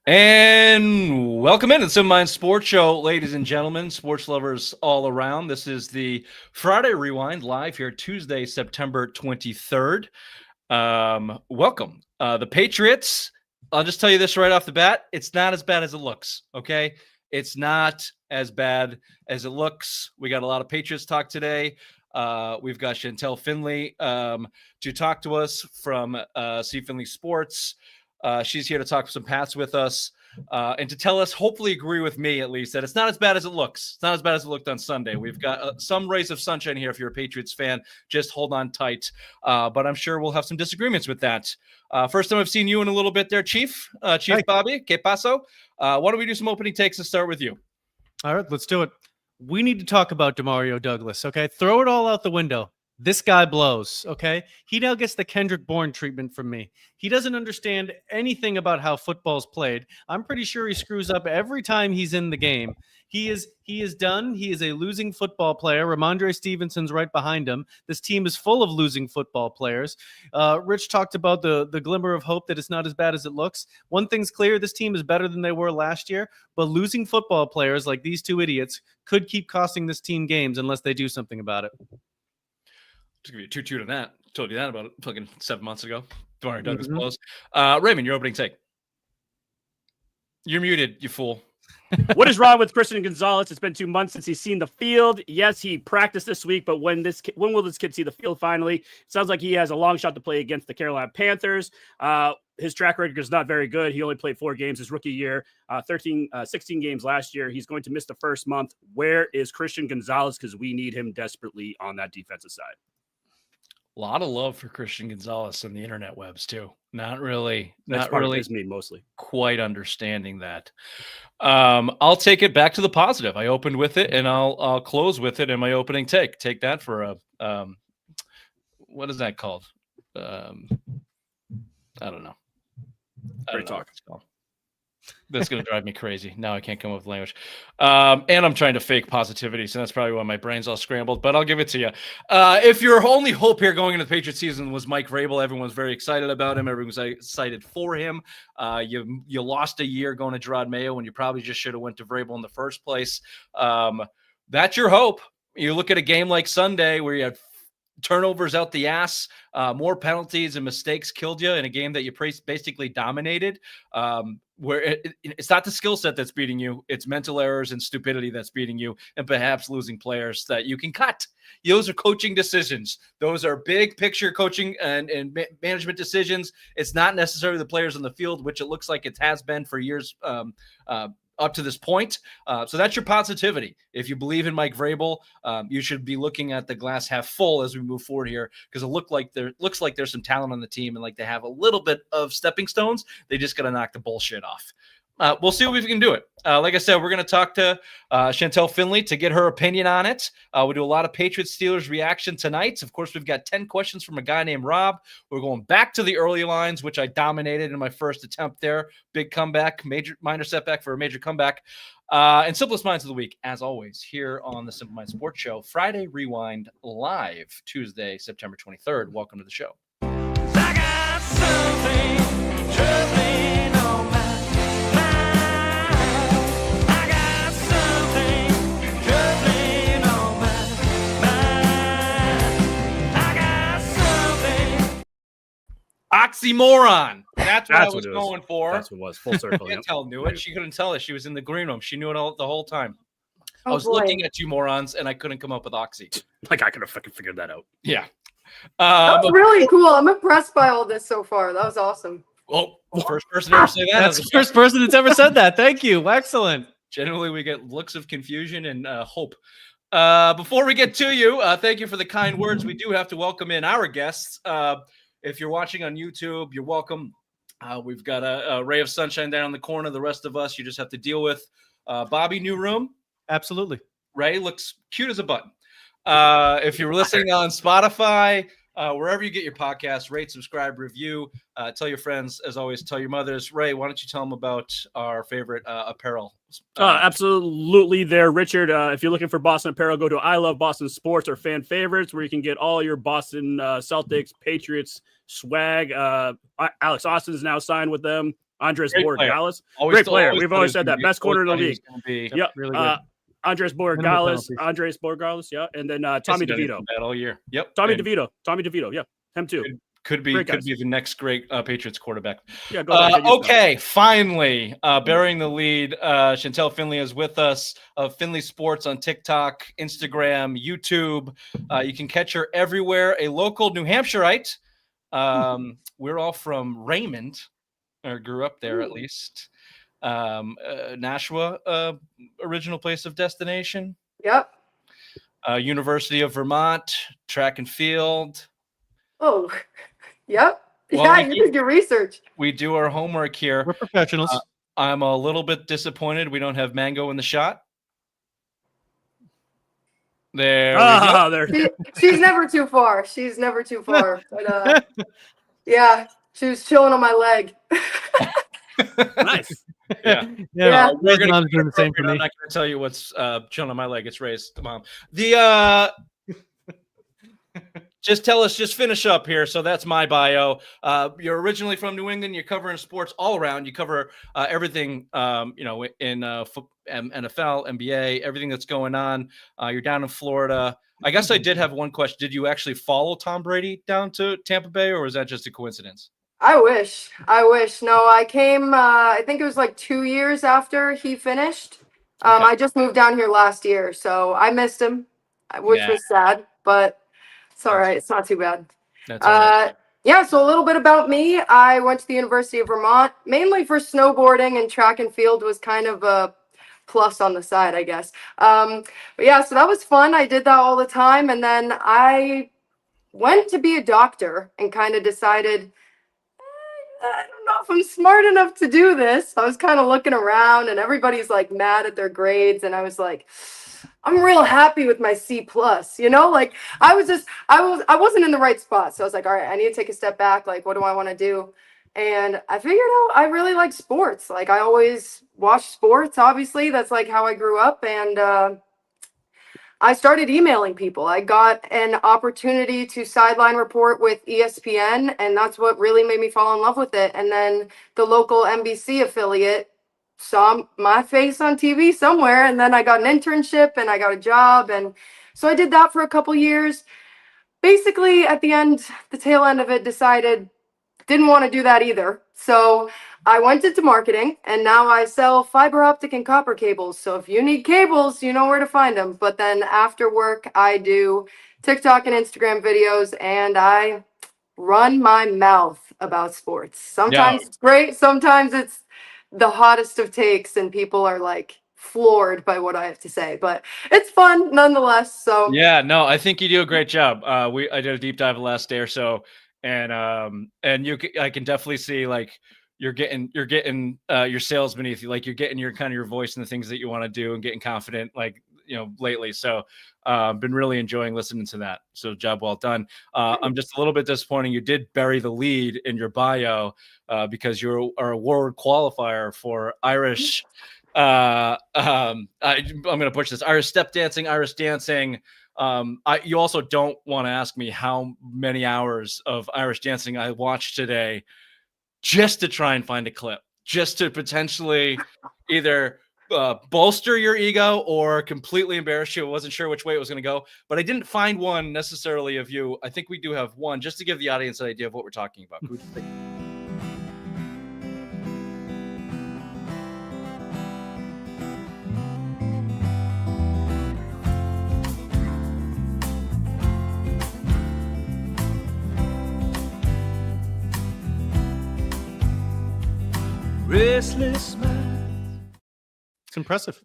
And welcome into the Sim Mind Sports Show, ladies and gentlemen, sports lovers all around. This is the Friday Rewind live here Tuesday, September 23rd. Welcome. The Patriots, I'll just tell you this right off the bat. It's not as bad as it looks, okay? It's not as bad as it looks. We got a lot of Patriots talk today. We've got Chantel Finley to talk to us from C. Finley Sports. She's here to talk some Pats with us and to tell us, hopefully agree with me at least, that it's not as bad as it looks. It's not as bad as it looked on Sunday. We've got some rays of sunshine here if you're a Patriots fan. Just hold on tight. But I'm sure we'll have some disagreements with that. First time I've seen you in a little bit there, Chief. Chief Hi. Bobby, que paso? Why don't we do some opening takes and start with you? All right, let's do it. We need to talk about DeMario Douglas, okay? Throw it all out the window. This guy blows, okay? He now gets the Kendrick Bourne treatment from me. He doesn't understand anything about how football's played. I'm pretty sure he screws up every time he's in the game. He is done. He is a losing football player. Ramondre Stevenson's right behind him. This team is full of losing football players. Rich talked about the glimmer of hope that it's not as bad as it looks. One thing's clear, this team is better than they were last year, but losing football players like these two idiots could keep costing this team games unless they do something about it. Just give you a toot on that. Told you that about fucking 7 months ago. DeMario Douglas blows. Raymond, your opening take. You're muted, you fool. What is wrong with Christian Gonzalez? It's been 2 months since he's seen the field. Yes, he practiced this week, but when will this kid see the field finally? It sounds like he has a long shot to play against the Carolina Panthers. His track record is not very good. He only played 4 games his rookie year, 16 games last year. He's going to miss the first month. Where is Christian Gonzalez? Because we need him desperately on that defensive side. A lot of love for Christian Gonzalez on the internet webs too. Not really mostly quite understanding that. I'll take it back to the positive. I opened with it and I'll close with it in my opening take. Take that for a what is that called? I don't know. Great talk. That's going to drive me crazy. Now I can't come up with language. And I'm trying to fake positivity, so that's probably why my brain's all scrambled, but I'll give it to you. If your only hope here going into the Patriots season was Mike Vrabel, everyone's very excited about him. Everyone's excited for him. You lost a year going to Gerard Mayo when you probably just should have went to Vrabel in the first place. That's your hope. You look at a game like Sunday where you had turnovers out the ass, more penalties and mistakes killed you in a game that you basically dominated, where it's not the skill set that's beating you, it's mental errors and stupidity that's beating you, and perhaps losing players that you can cut. Those are coaching decisions. Those are big picture coaching and management decisions. It's not necessarily the players on the field, which it looks like it has been for years up to this point. So that's your positivity. If you believe in Mike Vrabel, you should be looking at the glass half full as we move forward here, because it looks like there's some talent on the team and like they have a little bit of stepping stones. They just got to knock the bullshit off. We'll see if we can do it. Like I said, we're going to talk to Chantel Finley to get her opinion on it. We do a lot of Patriots Steelers reaction tonight. Of course, we've got 10 questions from a guy named Rob. We're going back to the early lines, which I dominated in my first attempt there. Big comeback, minor setback for a major comeback. And Simplest Minds of the Week, as always, here on the Simple Mind Sports Show. Friday Rewind live, Tuesday, September 23rd. Welcome to the show. I got something troubling on my oxymoron. That's what I was going for. That's what it was. Full circle. Chantel knew it. She couldn't tell us. She was in the green room. She knew it all the whole time. I was looking at you morons, and I couldn't come up with oxy. Like I could have fucking figured that out. Yeah. That's really cool. I'm impressed by all this so far. That was awesome. Well, first person to ever say that. That's the first person that's ever said that. Thank you. Excellent. Generally, we get looks of confusion and hope. Before we get to you, thank you for the kind words. We do have to welcome in our guests. If you're watching on YouTube, you're welcome. We've got a ray of sunshine down in the corner. The rest of us, you just have to deal with. Bobby, new room. Absolutely. Ray looks cute as a button. If you're listening on Spotify, wherever you get your podcast, rate, subscribe, review. Tell your friends, as always, tell your mothers. Ray, why don't you tell them about our favorite apparel? Absolutely there, Richard. If you're looking for Boston apparel, go to I Love Boston Sports or Fan Favorites, where you can get all your Boston Celtics, Patriots swag. Alex Austin is now signed with them. Andres Great player. Borregales. Always Great thought- player. always We've thought he always was said gonna that. be- Best always corner in the thought he was league. gonna be- Yep. really good. Andres Minimal Borregales. penalties. Yeah. And then Hasn't Tommy done DeVito. anything bad all year. Yep. Tommy And DeVito. Yeah. Him too. could be Great guys. the next great Patriots quarterback. Yeah. Go ahead. Okay, finally, burying the lead. Chantel Finley is with us of Finley Sports on TikTok, Instagram, YouTube. You can catch her everywhere. A local New Hampshireite. We're all from Raymond, or grew up there at least. Nashua, original place of destination. Yep. University of Vermont, track and field. Oh, yep. Well, Yeah, you did your research. We do our homework here. We're professionals. I'm a little bit disappointed we don't have Mango in the shot. There we go. There. She's never too far. She's never too far. But yeah, she was chilling on my leg. Nice. Yeah. Yeah. We're gonna Mom's doing the same for I'm me. not going to tell you what's chilling on my leg. It's raised, Mom. The just finish up here. So that's my bio. You're originally from New England. You're covering sports all around. You cover everything, in NFL, NBA, everything that's going on. You're down in Florida. I guess I did have one question. Did you actually follow Tom Brady down to Tampa Bay, or was that just a coincidence? I wish. No, I came, I think it was like 2 years after he finished. Okay. I just moved down here last year, so I missed him, which Yeah. was sad, but it's all right. It's not too bad. That's all right. Yeah, so a little bit about me. I went to the University of Vermont, mainly for snowboarding, and track and field was kind of a plus on the side, I guess. But yeah, so that was fun. I did that all the time. And then I went to be a doctor and kind of decided, I don't know if I'm smart enough to do this. I was kind of looking around and everybody's like mad at their grades. And I was like, I'm real happy with my C plus, like I wasn't in the right spot. So I was like, all right, I need to take a step back. Like, what do I want to do? And I figured out I really like sports. Like I always watched sports, obviously. That's like how I grew up. And I started emailing people. I got an opportunity to sideline report with ESPN, and that's what really made me fall in love with it. And then the local NBC affiliate saw my face on TV somewhere, and then I got an internship and I got a job. And so I did that for a couple years. Basically, at the tail end of it, decided didn't want to do that either. So I went into marketing, and now I sell fiber optic and copper cables. So if you need cables, you know where to find them. But then after work, I do TikTok and Instagram videos, and I run my mouth about sports. Sometimes it's great. Sometimes it's the hottest of takes, and people are like floored by what I have to say. But it's fun nonetheless. So Yeah, no, I think you do a great job. I did a deep dive the last day or so, and I can definitely see like you're getting your sales beneath you, like you're getting your kind of your voice and the things that you want to do and getting confident, like lately. So been really enjoying listening to that. So job well done. I'm just a little bit disappointed you did bury the lead in your bio because you're our award qualifier for Irish. I'm going to push this Irish step dancing, Irish dancing. You also don't want to ask me how many hours of Irish dancing I watched today just to try and find a clip, just to potentially either bolster your ego or completely embarrass you. I wasn't sure which way it was going to go, but I didn't find one necessarily of you. I think we do have one just to give the audience an idea of what we're talking about. Restless mind. It's impressive.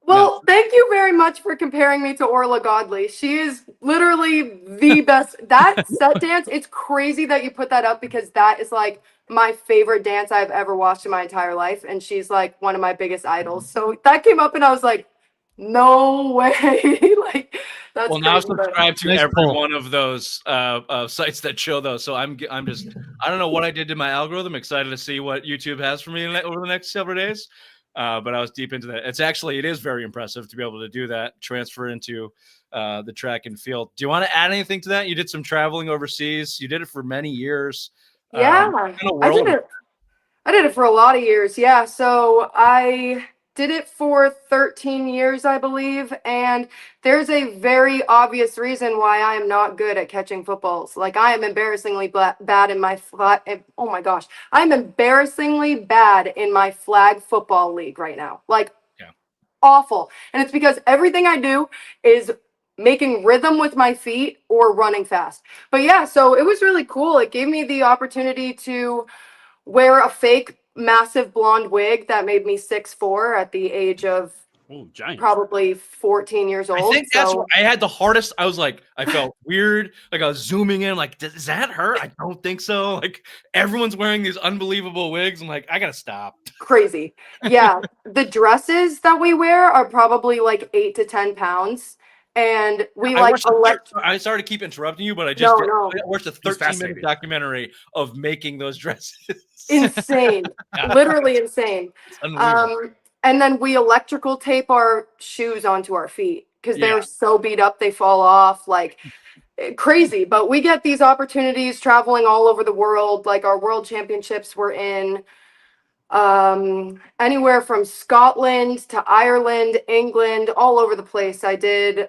Well, thank you very much for comparing me to Orla Godley. She is literally the best. That set dance, it's crazy that you put that up because that is like my favorite dance I've ever watched in my entire life. And she's like one of my biggest idols. So that came up and I was like, no way. Like, that's well, now crazy, subscribe to Nice every pull. one of those sites that show those. So I'm just, I don't know what I did to my algorithm. Excited to see what YouTube has for me over the next several days. But I was deep into that. It is very impressive to be able to do that, transfer into the track and field. Do you want to add anything to that? You did some traveling overseas. You did it for many years. Yeah, I I did it for a lot of years. Yeah. So I did it for 13 years, I believe. And there's a very obvious reason why I am not good at catching footballs. Like, I am embarrassingly bad in my oh my gosh. I'm embarrassingly bad in my flag football league right now. Like, Yeah. awful. And it's because everything I do is making rhythm with my feet or running fast. But yeah, so it was really cool. It gave me the opportunity to wear a fake massive blonde wig that made me 6'4" at the age of Giant. probably 14 years old. I think that's So what I had the hardest. I was like, I felt weird. Like I was zooming in, like, is that her? I don't think so. Like everyone's wearing these unbelievable wigs. I'm like, I gotta stop. crazy. Yeah, the dresses that we wear are probably like 8 to 10 pounds. And we I like watched I sorry to keep interrupting you, but I just No. I watched a 13-minute fascinating. documentary of making those dresses. Insane. Yeah. Literally insane. It's unbelievable. And then we electrical tape our shoes onto our feet because Yeah. they're so beat up they fall off. Like, crazy. But we get these opportunities traveling all over the world. Like, our world championships were in anywhere from Scotland to Ireland, England, all over the place. I did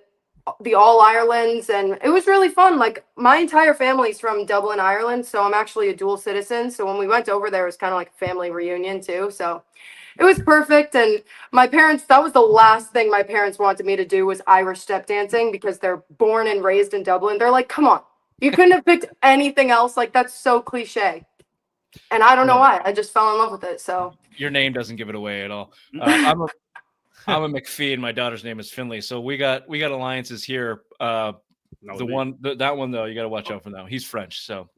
the All Irelands, and it was really fun. Like, my entire family's from Dublin, Ireland, so I'm actually a dual citizen. So when we went over there, it was kind of like a family reunion too. So it was perfect. And my parents, that was the last thing my parents wanted me to do, was Irish step dancing, because they're born and raised in Dublin. They're like, come on, you couldn't have picked anything else. Like, that's so cliche. And I don't know why. I just fell in love with it. So Your name doesn't give it away at all. I'm a McPhee, and my daughter's name is Finley. So we got alliances here. That one though, you got to watch out for now. He's French, so.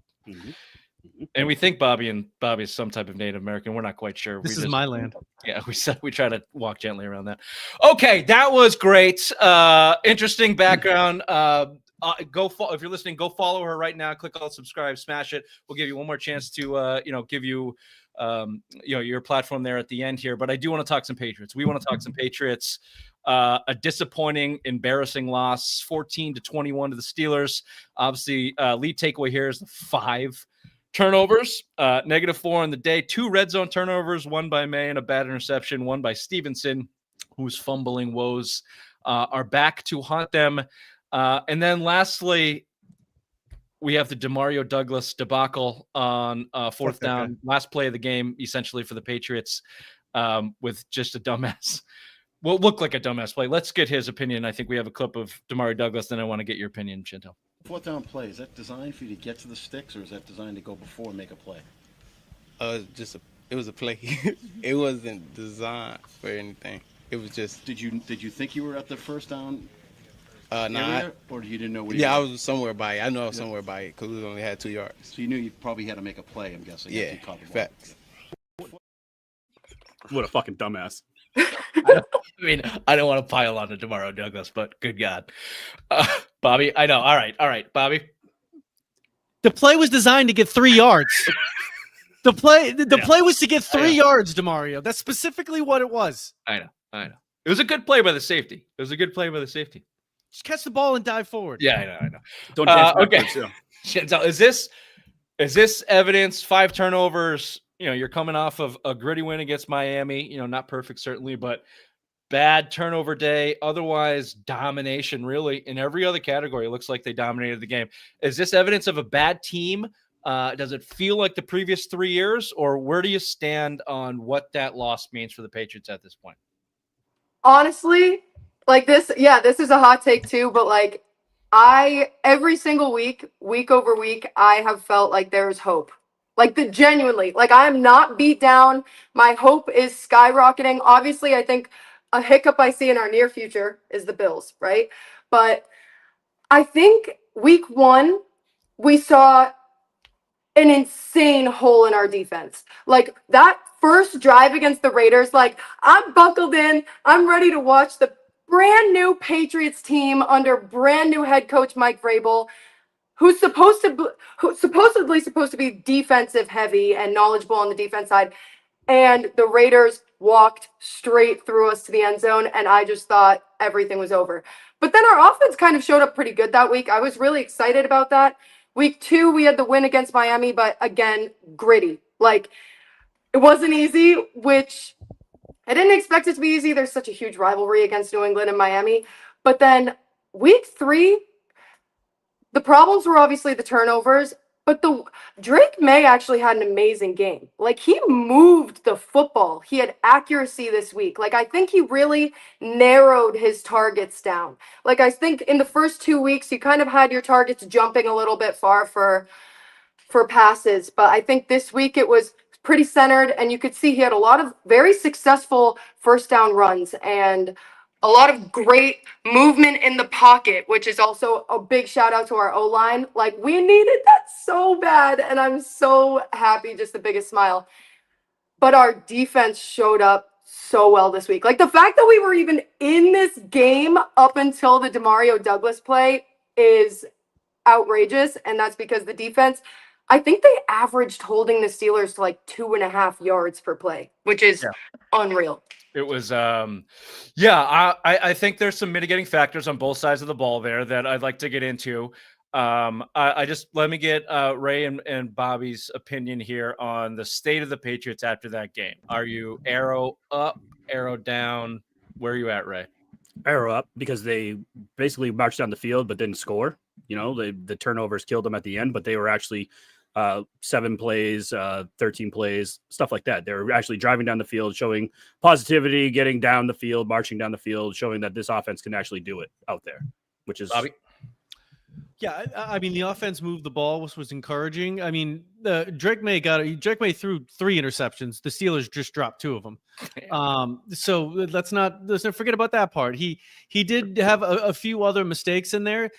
And we think Bobby is some type of Native American. We're not quite sure. This is my land. Yeah, we try to walk gently around that. Okay, that was great. Interesting background. If you're listening, go follow her right now. Click on subscribe, smash it. We'll give you one more chance to give you your platform there at the end here. But I do want to talk some Patriots. We want to talk some Patriots. A disappointing, embarrassing loss, 14-21 to the Steelers. Obviously, lead takeaway here is the 5 turnovers, -4 on the day, 2 red zone turnovers, 1 by May and a bad interception, 1 by Stevenson, whose fumbling woes are back to haunt them. And then lastly, we have the Demario Douglas debacle on 4th down, last play of the game, essentially for the Patriots, with just a dumbass. What looked like a dumbass play. Let's get his opinion. I think we have a clip of Demario Douglas, then I want to get your opinion, Shinto. 4th down play, is that designed for you to get to the sticks, or is that designed to go before and make a play? It was a play. It wasn't designed for anything. It was just. Did you think you were at the 1st down Nah, area, or you didn't know where? I was somewhere by it. I know I was somewhere by it because we only had 2 yards. So you knew you probably had to make a play. I'm guessing. Yeah, after you caught the ball. facts. What a fucking dumbass. I mean, I don't want to pile on to Demario Douglas, but good God. Bobby, I know. All right, Bobby. The play was designed to get 3 yards. The play was to get 3 yards, Demario. That's specifically what it was. I know. It was a good play by the safety. Just catch the ball and dive forward. Yeah, I know. Don't dance Okay. backwards, yeah. Chantel, is this evidence? 5 turnovers. You're coming off of a gritty win against Miami. Not perfect certainly, but bad turnover day. Otherwise, domination really in every other category. It looks like they dominated the game. Is this evidence of a bad team? Does it feel like the previous 3 years, or where do you stand on what that loss means for the Patriots at this point? honestly, like this is a hot take too, but like every single week over week, I have felt like there's hope. Like genuinely, like I am not beat down. My hope is skyrocketing. Obviously, I think a hiccup I see in our near future is the Bills, right? But I think week 1, we saw an insane hole in our defense. Like that first drive against the Raiders, like I'm buckled in. I'm ready to watch the brand new Patriots team under brand new head coach Mike Vrabel, who's supposedly supposed to be defensive heavy and knowledgeable on the defense side. And the Raiders walked straight through us to the end zone, and I just thought everything was over. But then our offense kind of showed up pretty good that week. I was really excited about that. Week 2, we had the win against Miami, but again, gritty. Like, It wasn't easy, which I didn't expect it to be easy. There's such a huge rivalry against New England and Miami. But then week 3, the problems were obviously the turnovers, but the Drake May actually had an amazing game. Like, he moved the football. He had accuracy this week. Like, I think he really narrowed his targets down. Like, I think in the first 2 weeks you kind of had your targets jumping a little bit far for passes, but I think this week it was pretty centered, and you could see he had a lot of very successful first down runs and a lot of great movement in the pocket, which is also a big shout out to our O-line. Like, we needed that so bad, and I'm so happy, just the biggest smile. But our defense showed up so well this week. Like, the fact that we were even in this game up until the Demario Douglas play is outrageous, and that's because the defense, I think they averaged holding the Steelers to like 2.5 yards per play, which is unreal. It was, I think there's some mitigating factors on both sides of the ball there that I'd like to get into. I just let me get Ray and Bobby's opinion here on the state of the Patriots after that game. Are you arrow up, arrow down? Where are you at, Ray? Arrow up, because they basically marched down the field but didn't score. You know, the turnovers killed them at the end, but they were actually 7 plays, 13 plays, stuff like that. They were actually driving down the field, showing positivity, getting down the field, marching down the field, showing that this offense can actually do it out there, which is Bobby. Yeah, I mean, the offense moved the ball, which was encouraging. I mean, Drake May threw 3 interceptions. The Steelers just dropped 2 of them. So let's not forget about that part. He did have a few other mistakes in there.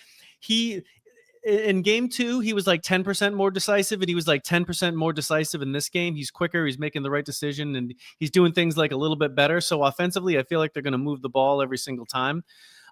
In game 2, he was like 10% more decisive, and he was like 10% more decisive in this game. He's quicker. He's making the right decision, and he's doing things like a little bit better. So offensively, I feel like they're going to move the ball every single time.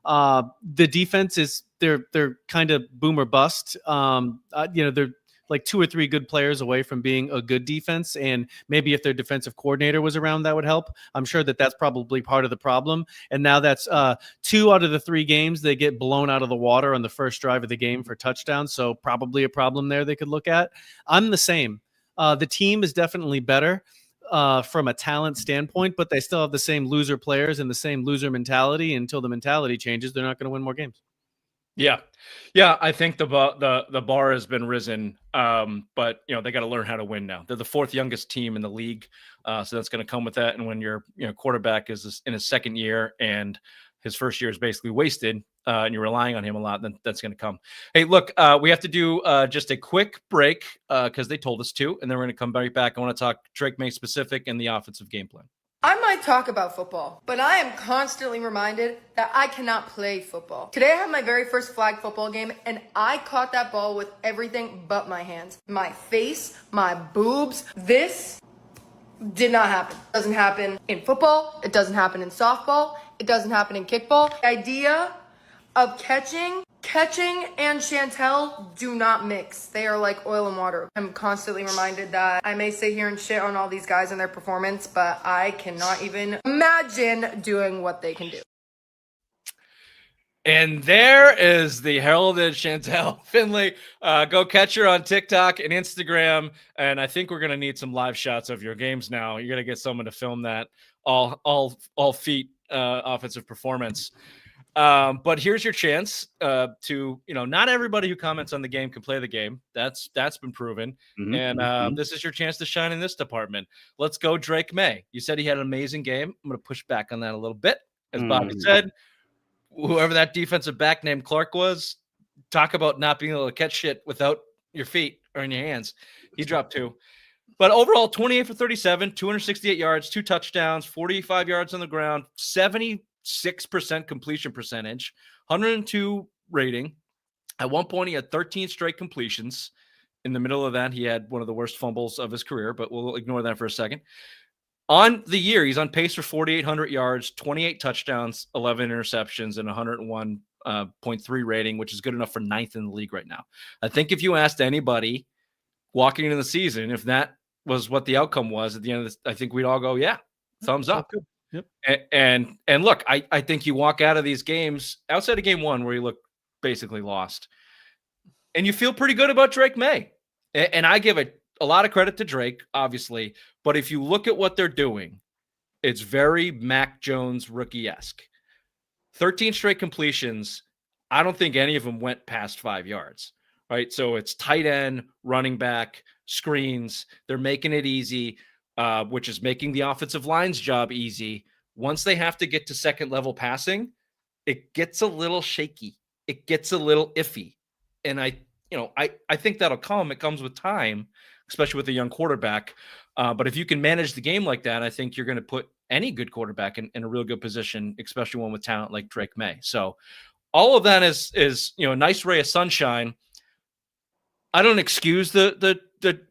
The defense is they're kind of boom or bust. They're like 2 or 3 good players away from being a good defense. And maybe if their defensive coordinator was around, that would help. I'm sure that's probably part of the problem. And now that's 2 out of the 3 games, they get blown out of the water on the first drive of the game for touchdowns. So probably a problem there they could look at. I'm the same. The team is definitely better from a talent standpoint, but they still have the same loser players and the same loser mentality. Until the mentality changes, they're not going to win more games. Yeah. I think the bar has been risen, but they got to learn how to win now. They're the 4th youngest team in the league, so that's going to come with that. And when your quarterback is in his 2nd year and his first year is basically wasted, and you're relying on him a lot, then that's going to come. Hey, look, we have to do just a quick break because they told us to, and then we're going to come right back. I want to talk Drake May specific and the offensive game plan. I might talk about football, but I am constantly reminded that I cannot play football. Today I had my very first flag football game, and I caught that ball with everything but my hands. My face, my boobs. This did not happen. It doesn't happen in football. It doesn't happen in softball. It doesn't happen in kickball. The idea of catching and Chantel do not mix. They are like oil and water. I'm constantly reminded that I may sit here and shit on all these guys and their performance, but I cannot even imagine doing what they can do. And there is the heralded Chantel Finley. Go catch her on TikTok and Instagram. And I think we're going to need some live shots of your games now. You're going to get someone to film that all feet offensive performance. But here's your chance to, not everybody who comments on the game can play the game. That's been proven. Mm-hmm. And this is your chance to shine in this department. Let's go, Drake May. You said he had an amazing game. I'm going to push back on that a little bit. As Bobby said, whoever that defensive back named Clark was, talk about not being able to catch shit without your feet or in your hands. He dropped 2. But overall, 28 for 37, 268 yards, 2 touchdowns, 45 yards on the ground, 76% completion percentage, 102 rating. At one point, he had 13 straight completions. In the middle of that, he had one of the worst fumbles of his career, but we'll ignore that for a second. On the year, he's on pace for 4,800 yards, 28 touchdowns, 11 interceptions, and 101.3 rating, which is good enough for 9th in the league right now. I think if you asked anybody walking into the season, if that was what the outcome was at the end of this, I think we'd all go, yeah, thumbs up. Yep. And look, I think you walk out of these games outside of game 1 where you look basically lost, and you feel pretty good about Drake May. And I give a a lot of credit to Drake, obviously, but if you look at what they're doing, it's very Mac Jones rookie-esque. 13 straight completions. I don't think any of them went past 5 yards, right? So it's tight end, running back, screens. They're making it easy, which is making the offensive line's job easy. Once they have to get to second level passing, it gets a little shaky. It gets a little iffy. And I think that'll come. It comes with time, especially with a young quarterback. But if you can manage the game like that, I think you're going to put any good quarterback in a real good position, especially one with talent like Drake May. So all of that is a nice ray of sunshine. I don't excuse the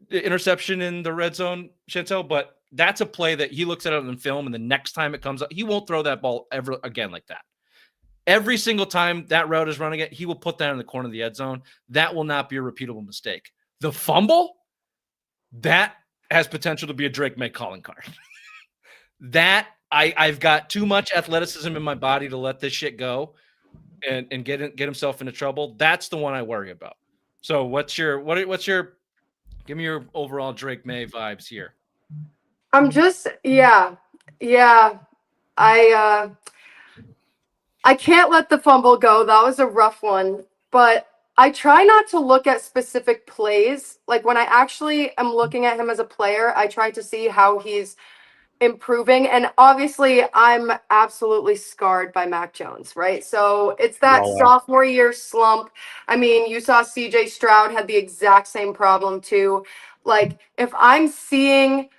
interception in the red zone, Chantel, but that's a play that he looks at it in film, and the next time it comes up, he won't throw that ball ever again like that. Every single time that route is running it, he will put that in the corner of the end zone. That will not be a repeatable mistake. The fumble, that has potential to be a Drake May calling card. That I've got too much athleticism in my body to let this shit go and get himself into trouble. That's the one I worry about. So what's your give me your overall Drake May vibes here? I'm just yeah. I can't let the fumble go. That was a rough one, but I try not to look at specific plays. Like when I actually am looking at him as a player, I try to see how he's improving. And obviously, I'm absolutely scarred by Mac Jones, right? So it's that sophomore year slump. I mean, you saw CJ Stroud had the exact same problem too. Like if I'm seeing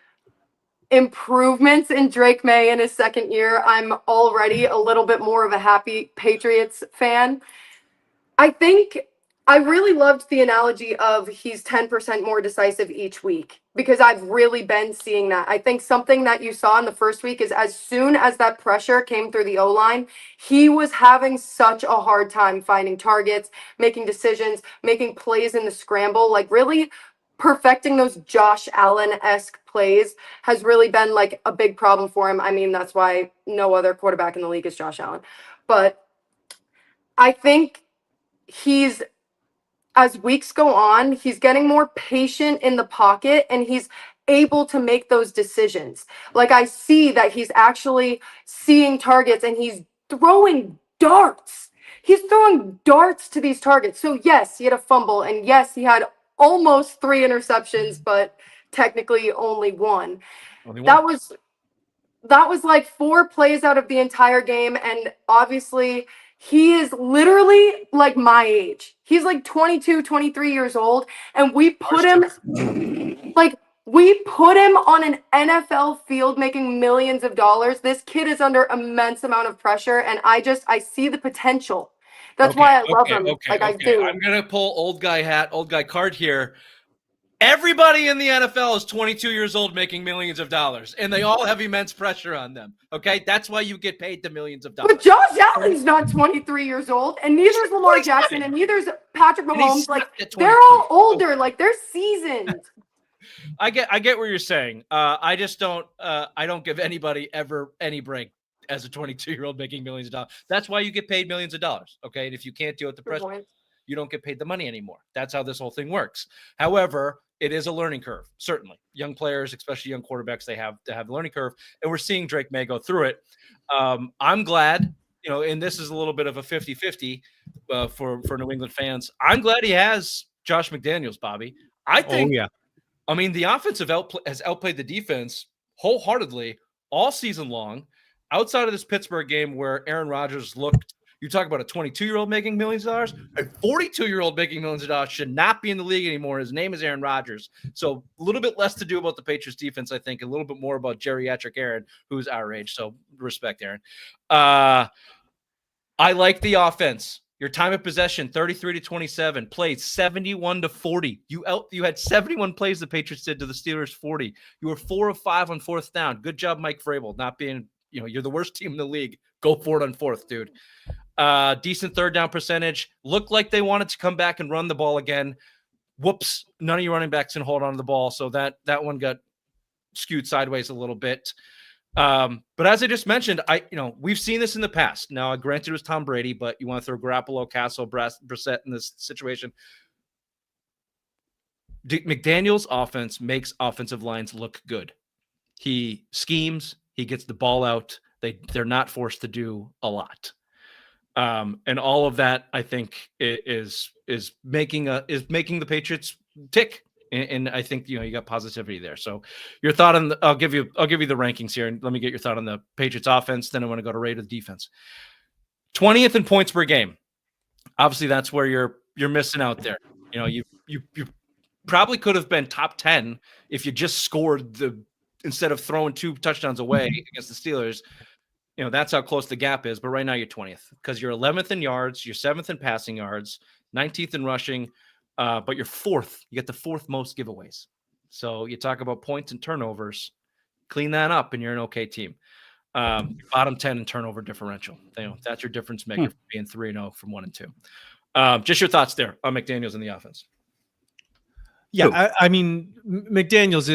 improvements in Drake May in his second year, I'm already a little bit more of a happy Patriots fan. I think I really loved the analogy of he's 10% more decisive each week because I've really been seeing that. I think something that you saw in the first week is as soon as that pressure came through the O-line, he was having such a hard time finding targets, making decisions, making plays in the scramble, like really perfecting those Josh Allen-esque plays has really been like a big problem for him. I mean, that's why no other quarterback in the league is Josh Allen. But I think he's, as weeks go on, he's getting more patient in the pocket and he's able to make those decisions. Like I see that he's actually seeing targets and he's throwing darts. He's throwing darts to these targets. So yes, he had a fumble and yes, he had almost 3 interceptions, but technically only one. That was like 4 plays out of the entire game. And obviously he is literally like my age. He's like 22, 23 years old. And we put him on an NFL field making millions of dollars. This kid is under immense amount of pressure. And I see the potential. That's why I love him. I do. I'm going to pull old guy card here. Everybody in the NFL is 22 years old making millions of dollars, and they all have immense pressure on them. Okay? That's why you get paid the millions of dollars. But Josh Allen's not 23 years old, and neither is Lamar Jackson, and neither is Patrick Mahomes. Like, they're all older. Like, they're seasoned. I get what you're saying. I just don't I don't give anybody ever any break as a 22-year-old making millions of dollars. That's why you get paid millions of dollars. Okay. And if you can't deal with the pressure, you don't get paid the money anymore. That's how this whole thing works. However, it is a learning curve. Certainly young players, especially young quarterbacks, they have to have a learning curve. And we're seeing Drake May go through it. I'm glad, and this is a little bit of a 50-50 for New England fans. I'm glad he has Josh McDaniels, Bobby. I think, I mean, the offense has outplayed the defense wholeheartedly all season long. Outside of this Pittsburgh game where Aaron Rodgers looked, you talk about a 22-year-old making millions of dollars, a 42-year-old making millions of dollars should not be in the league anymore. His name is Aaron Rodgers. So a little bit less to do about the Patriots defense, I think, a little bit more about geriatric Aaron, who's our age. So respect, Aaron. I like the offense. Your time of possession, 33-27, played 71-40. You had 71 plays the Patriots did to the Steelers 40. You were 4 of 5 on fourth down. Good job, Mike Vrabel, not being, you're the worst team in the league. Go for it on fourth, dude. Decent third down percentage. Looked like they wanted to come back and run the ball again. Whoops. None of your running backs can hold on to the ball. So that one got skewed sideways a little bit. But as I just mentioned, we've seen this in the past. Now, granted, it was Tom Brady, but you want to throw Garoppolo, Castle, Brissett in this situation. McDaniel's offense makes offensive lines look good. He schemes, he gets the ball out. They're not forced to do a lot. And all of that, I think, is making the Patriots tick. And I think you got positivity there. So your thought on I'll give you the rankings here, and let me get your thought on the Patriots offense. Then I want to go to Raiders defense. 20th in points per game. Obviously, that's where you're missing out there. You probably could have been top 10 if you just scored instead of throwing 2 touchdowns away against the Steelers. That's how close the gap is. But right now you're 20th because you're 11th in yards, you're 7th in passing yards, 19th in rushing, but you're 4th. You get the 4th most giveaways. So you talk about points and turnovers, clean that up, and you're an okay team. Bottom 10 in turnover differential. That's your difference maker from being 3-0 from 1-2. Just your thoughts there on McDaniels and the offense. Yeah, I mean, McDaniels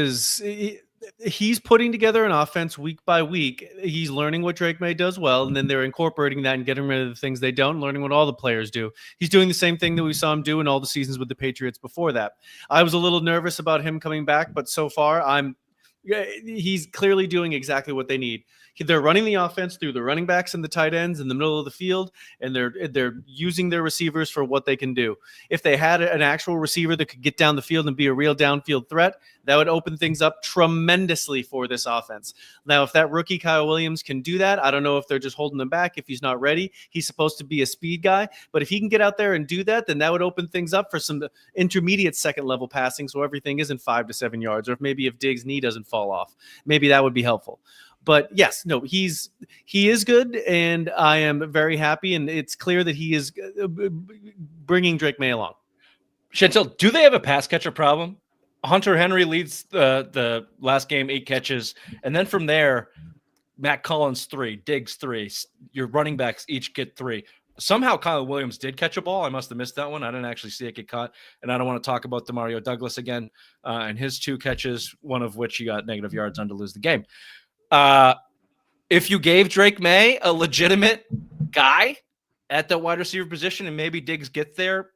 he's putting together an offense week by week. He's learning what Drake May does well, and then they're incorporating that and getting rid of the things they don't, learning what all the players do. He's doing the same thing that we saw him do in all the seasons with the Patriots before that. I was a little nervous about him coming back, but so far he's clearly doing exactly what they need. They're running the offense through the running backs and the tight ends in the middle of the field, and they're using their receivers for what they can do. If they had an actual receiver that could get down the field and be a real downfield threat, that would open things up tremendously for this offense. Now, if that rookie Kyle Williams can do that, I don't know if they're just holding him back if he's not ready. He's supposed to be a speed guy, but if he can get out there and do that, then that would open things up for some intermediate second-level passing, so everything isn't 5 to 7 yards, or if Diggs' knee doesn't fall off. Maybe that would be helpful. But yes, no, he is good, and I am very happy, and it's clear that he is bringing Drake May along. Chantel, do they have a pass catcher problem? Hunter Henry leads the last game, 8 catches, and then from there, Matt Collins 3, Diggs 3. Your running backs each get 3. Somehow Kyle Williams did catch a ball. I must have missed that one. I didn't actually see it get caught, and I don't want to talk about Demario Douglas again and his 2 catches, one of which he got negative yards on to lose the game. If you gave Drake May a legitimate guy at the wide receiver position and maybe Diggs gets there,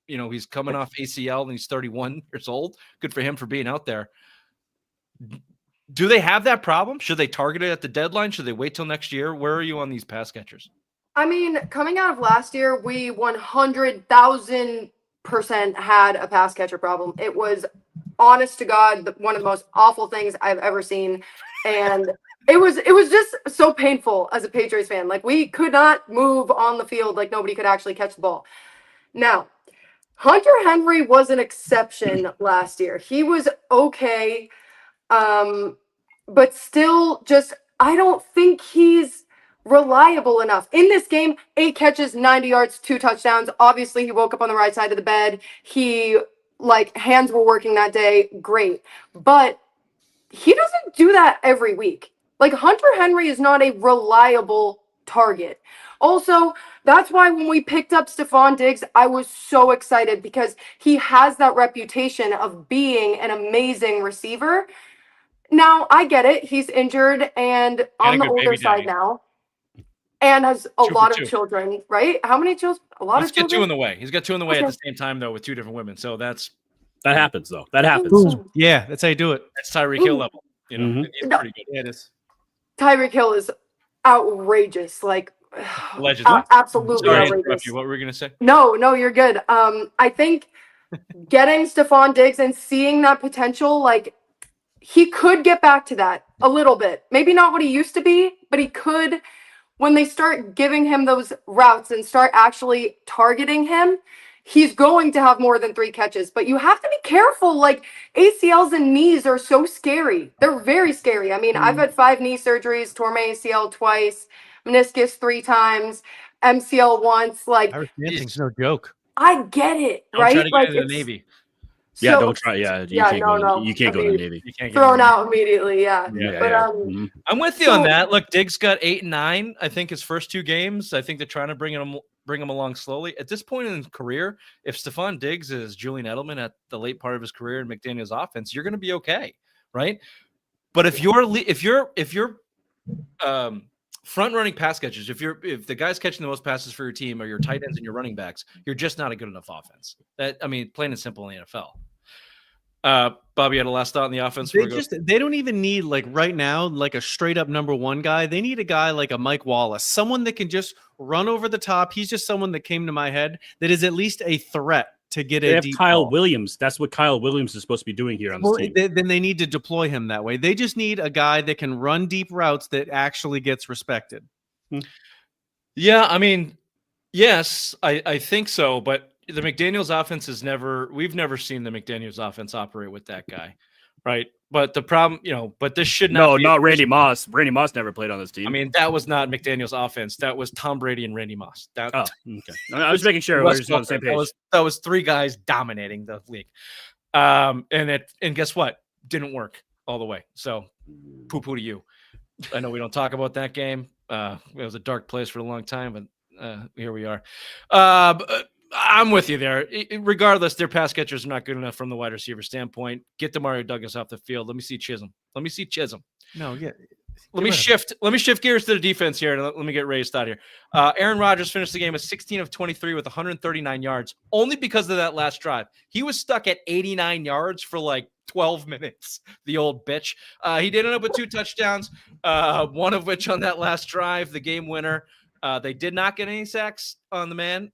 he's coming off ACL and he's 31 years old. Good for him for being out there. Do they have that problem? Should they target it at the deadline? Should they wait till next year? Where are you on these pass catchers? I mean, coming out of last year, we 100,000% had a pass catcher problem. It was, honest to God, one of the most awful things I've ever seen. And it was just so painful as a Patriots fan. Like, we could not move on the field. Like, nobody could actually catch the ball. Now, Hunter Henry was an exception last year. He was okay. But still I don't think he's reliable enough. In this game, 8 catches, 90 yards, 2 touchdowns. Obviously, he woke up on the right side of the bed. Hands were working that day. Great. But he doesn't do that every week. Like, Hunter Henry is not a reliable target. Also, that's why when we picked up Stephon Diggs, I was so excited because he has that reputation of being an amazing receiver. Now, I get it. He's injured and on the older side now and has a lot of children, right? How many children? A lot of children? He's got 2 in the way. He's got 2 in the way at the same time, though, with 2 different women. So that happens, though. That happens. Yeah, that's how you do it. That's Tyreek Hill level. He's pretty good. Yeah, it is. Tyreek Hill is outrageous. Like, allegedly. Absolutely Sorry, outrageous. what were we going to say? No, you're good. I think getting Stephon Diggs and seeing that potential, like, he could get back to that a little bit. Maybe not what he used to be, but he could, when they start giving him those routes and start actually targeting him, he's going to have more than 3 catches. But you have to be careful. Like, ACLs and knees are so scary. They're very scary. I mean, I've had 5 knee surgeries, tore my ACL twice, meniscus 3 times, MCL once. Like, Irish dancing's no joke. I get it, Don't right? try to get Like, into the Navy. Yeah, don't try. Yeah, you can't go. You can't go to the Navy. You can't get Thrown into out immediately, yeah. But I'm with you on that. Look, Diggs got 8 and 9. I think his first 2 games. I think they're trying to bring him along slowly. At this point in his career, if Stephon Diggs is Julian Edelman at the late part of his career in McDaniel's offense, you're going to be okay, right? But if you're front running pass catchers, if the guys catching the most passes for your team are your tight ends and your running backs, you're just not a good enough offense. Plain and simple in the NFL. Bobby had a last thought on the offense. They don't even need, like, right now, like a straight up number one guy. They need a guy like a Mike Wallace, someone that can just run over the top. He's just someone that came to my head that is at least a threat to get They a have deep Kyle ball. Williams. That's what Kyle Williams is supposed to be doing here on this team. Then they need to deploy him that way. They just need a guy that can run deep routes that actually gets respected. Yeah, I mean, yes, I think so, but the McDaniels offense we've never seen the McDaniels offense operate with that guy, right? But the problem, but this should not be not Randy Moss. Randy Moss never played on this team. I mean, that was not McDaniels offense. That was Tom Brady and Randy Moss. Okay. I was making sure we're just on the same page. That was three guys dominating the league. And guess what? Didn't work all the way. So poo-poo to you. I know we don't talk about that game. It was a dark place for a long time, but here we are. I'm with you there. Regardless, their pass catchers are not good enough from the wide receiver standpoint. Get Demario Douglas off the field. Let me see Chisholm. No, yeah. Let me shift gears to the defense here, and let me get Ray's thought here. Aaron Rodgers finished the game with 16 of 23 with 139 yards, only because of that last drive. He was stuck at 89 yards for like 12 minutes, the old bitch. He did end up with 2 touchdowns, one of which on that last drive, the game winner. They did not get any sacks on the man.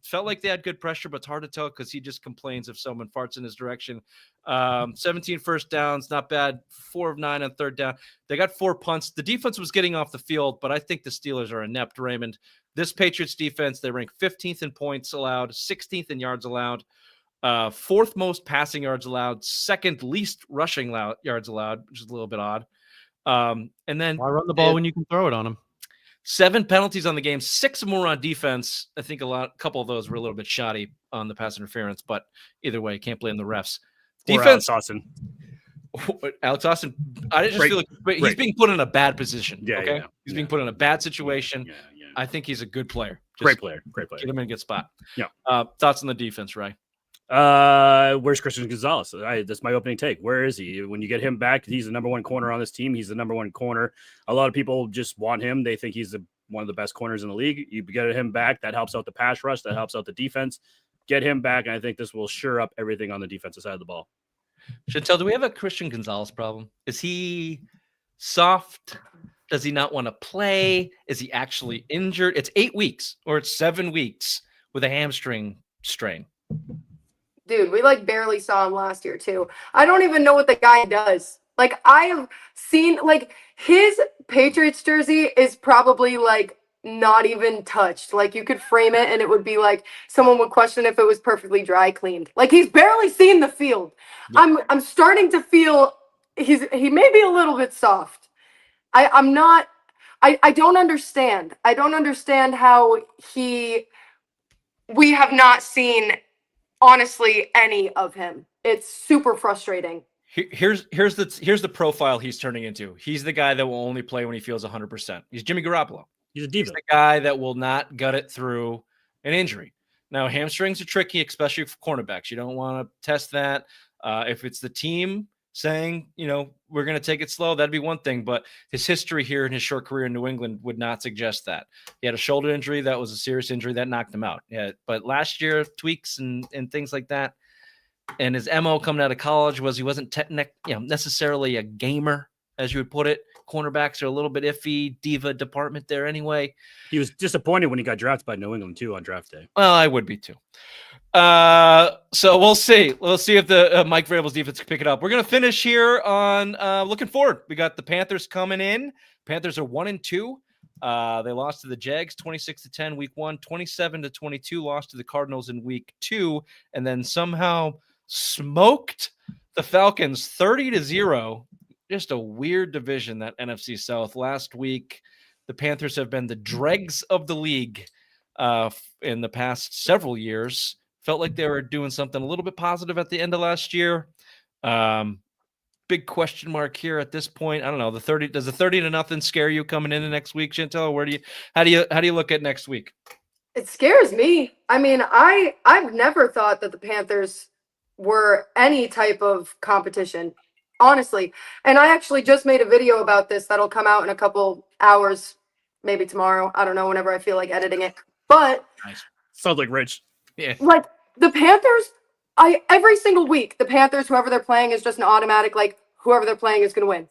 Felt like they had good pressure, but it's hard to tell because he just complains if someone farts in his direction. 17 first downs, not bad. 4 of 9 on third down. They got 4 punts. The defense was getting off the field, but I think the Steelers are inept, Raymond. This Patriots defense, they rank 15th in points allowed, 16th in yards allowed, 4th most passing yards allowed, 2nd least rushing yards allowed, which is a little bit odd. And then why run the ball when you can throw it on them? 7 penalties on the game, 6 more on defense. I think a couple of those were a little bit shoddy on the pass interference, but either way, can't blame the refs. Defense, Alex Austin. I just feel like he's being put in a bad position. Yeah, okay, yeah, he's being put in a bad situation. Yeah. I think he's a good player. Great player. Get him in a good spot. Yeah. Thoughts on the defense, Ray? Where's Christian Gonzalez? That's my opening take. Where is he? When you get him back, he's the number one corner on this team. He's the number one corner. A lot of people just want him. They think he's one of the best corners in the league. You get him back, that helps out the pass rush. That helps out the defense. Get him back, and I think this will shore up everything on the defensive side of the ball. Chantel, do we have a Christian Gonzalez problem? Is he soft? Does he not want to play? Is he actually injured? It's 8 weeks or it's 7 weeks with a hamstring strain. Dude, we like barely saw him last year too. I don't even know what the guy does. Like, I have seen, like, his Patriots jersey is probably like not even touched. Like, you could frame it and it would be like someone would question if it was perfectly dry cleaned. Like, he's barely seen the field. Yeah. I'm starting to feel he may be a little bit soft. I don't understand. I don't understand how we have not seen honestly any of him. It's super frustrating. Here's the profile he's turning into. He's the guy that will only play when he feels 100%. He's Jimmy Garoppolo. He's a diva. He's the guy that will not gut it through an injury. Now, hamstrings are tricky, especially for cornerbacks. You don't want to test that. If it's the team saying, we're going to take it slow, that'd be one thing. But his history here in his short career in New England would not suggest that. He had a shoulder injury. That was a serious injury that knocked him out. Yeah, but last year, tweaks and things like that. And his MO coming out of college was he wasn't necessarily a gamer, as you would put it. Cornerbacks are a little bit iffy, diva department there anyway. He was disappointed when he got drafted by New England, too, on draft day. Well, I would be, too. So we'll see. We'll see if the Mike Vrabel's defense can pick it up. We're going to finish here on looking forward. We got the Panthers coming in. Panthers are 1-2. They lost to the Jags 26-10 week 1, 27-22 lost to the Cardinals in week 2, and then somehow smoked the Falcons 30-0. Just a weird division, that NFC South. Last week, the Panthers have been the dregs of the league in the past several years. Felt like they were doing something a little bit positive at the end of last year. Big question mark here at this point. I don't know. Does the 30-0 scare you coming into next week, Chantel? How do you look at next week? It scares me. I mean, I've never thought that the Panthers were any type of competition, honestly. And I actually just made a video about this that'll come out in a couple hours, maybe tomorrow. I don't know, whenever I feel like editing it. But nice. Sounds like Rich. Yeah. Like, the Panthers every single week, the Panthers, whoever they're playing, is just an automatic, like, whoever they're playing is going to win.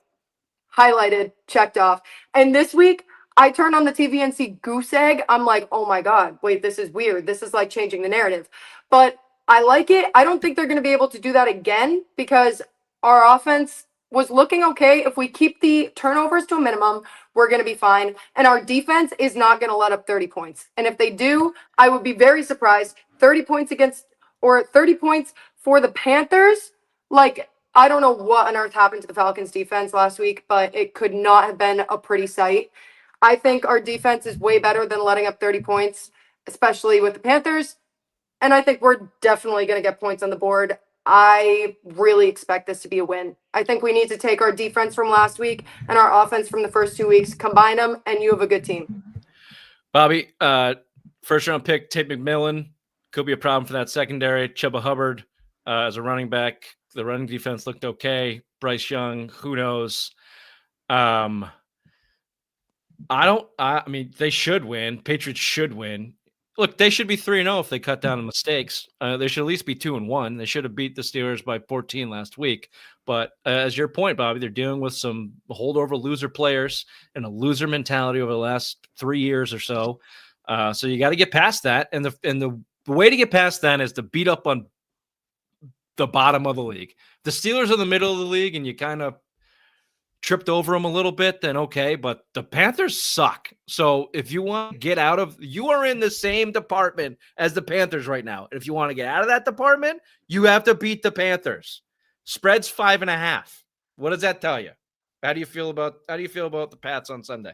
Highlighted, checked off. And this week, I turn on the TV and see Goose Egg. I'm like, oh my God, wait, this is weird. This is like changing the narrative. But I like it. I don't think they're going to be able to do that again because our offense was looking okay. If we keep the turnovers to a minimum, we're going to be fine. And our defense is not going to let up 30 points. And if they do, I would be very surprised. 30 points for the Panthers. Like, I don't know what on earth happened to the Falcons defense last week, but it could not have been a pretty sight. I think our defense is way better than letting up 30 points, especially with the Panthers. And I think we're definitely going to get points on the board. I really expect this to be a win. I think we need to take our defense from last week and our offense from the first 2 weeks, combine them, and you have a good team. Bobby, first round pick, Tate McMillan, could be a problem for that secondary. Chuba Hubbard as a running back. The running defense looked okay. Bryce Young, who knows? I mean, they should win. Patriots should win. Look, they should be 3-0 if they cut down on mistakes. They should at least be 2-1. They should have beat the Steelers by 14 last week. But as your point, Bobby, they're dealing with some holdover loser players and a loser mentality over the last 3 years or so. So you got to get past that. And the way to get past that is to beat up on the bottom of the league. The Steelers are in the middle of the league, and you kind of tripped over them a little bit, then okay, but the Panthers suck. So if you want to get out of, you are in the same department as the Panthers right now. And if you want to get out of that department, you have to beat the Panthers. Spread's 5.5. What does that tell you? How do you feel about the Pats on Sunday?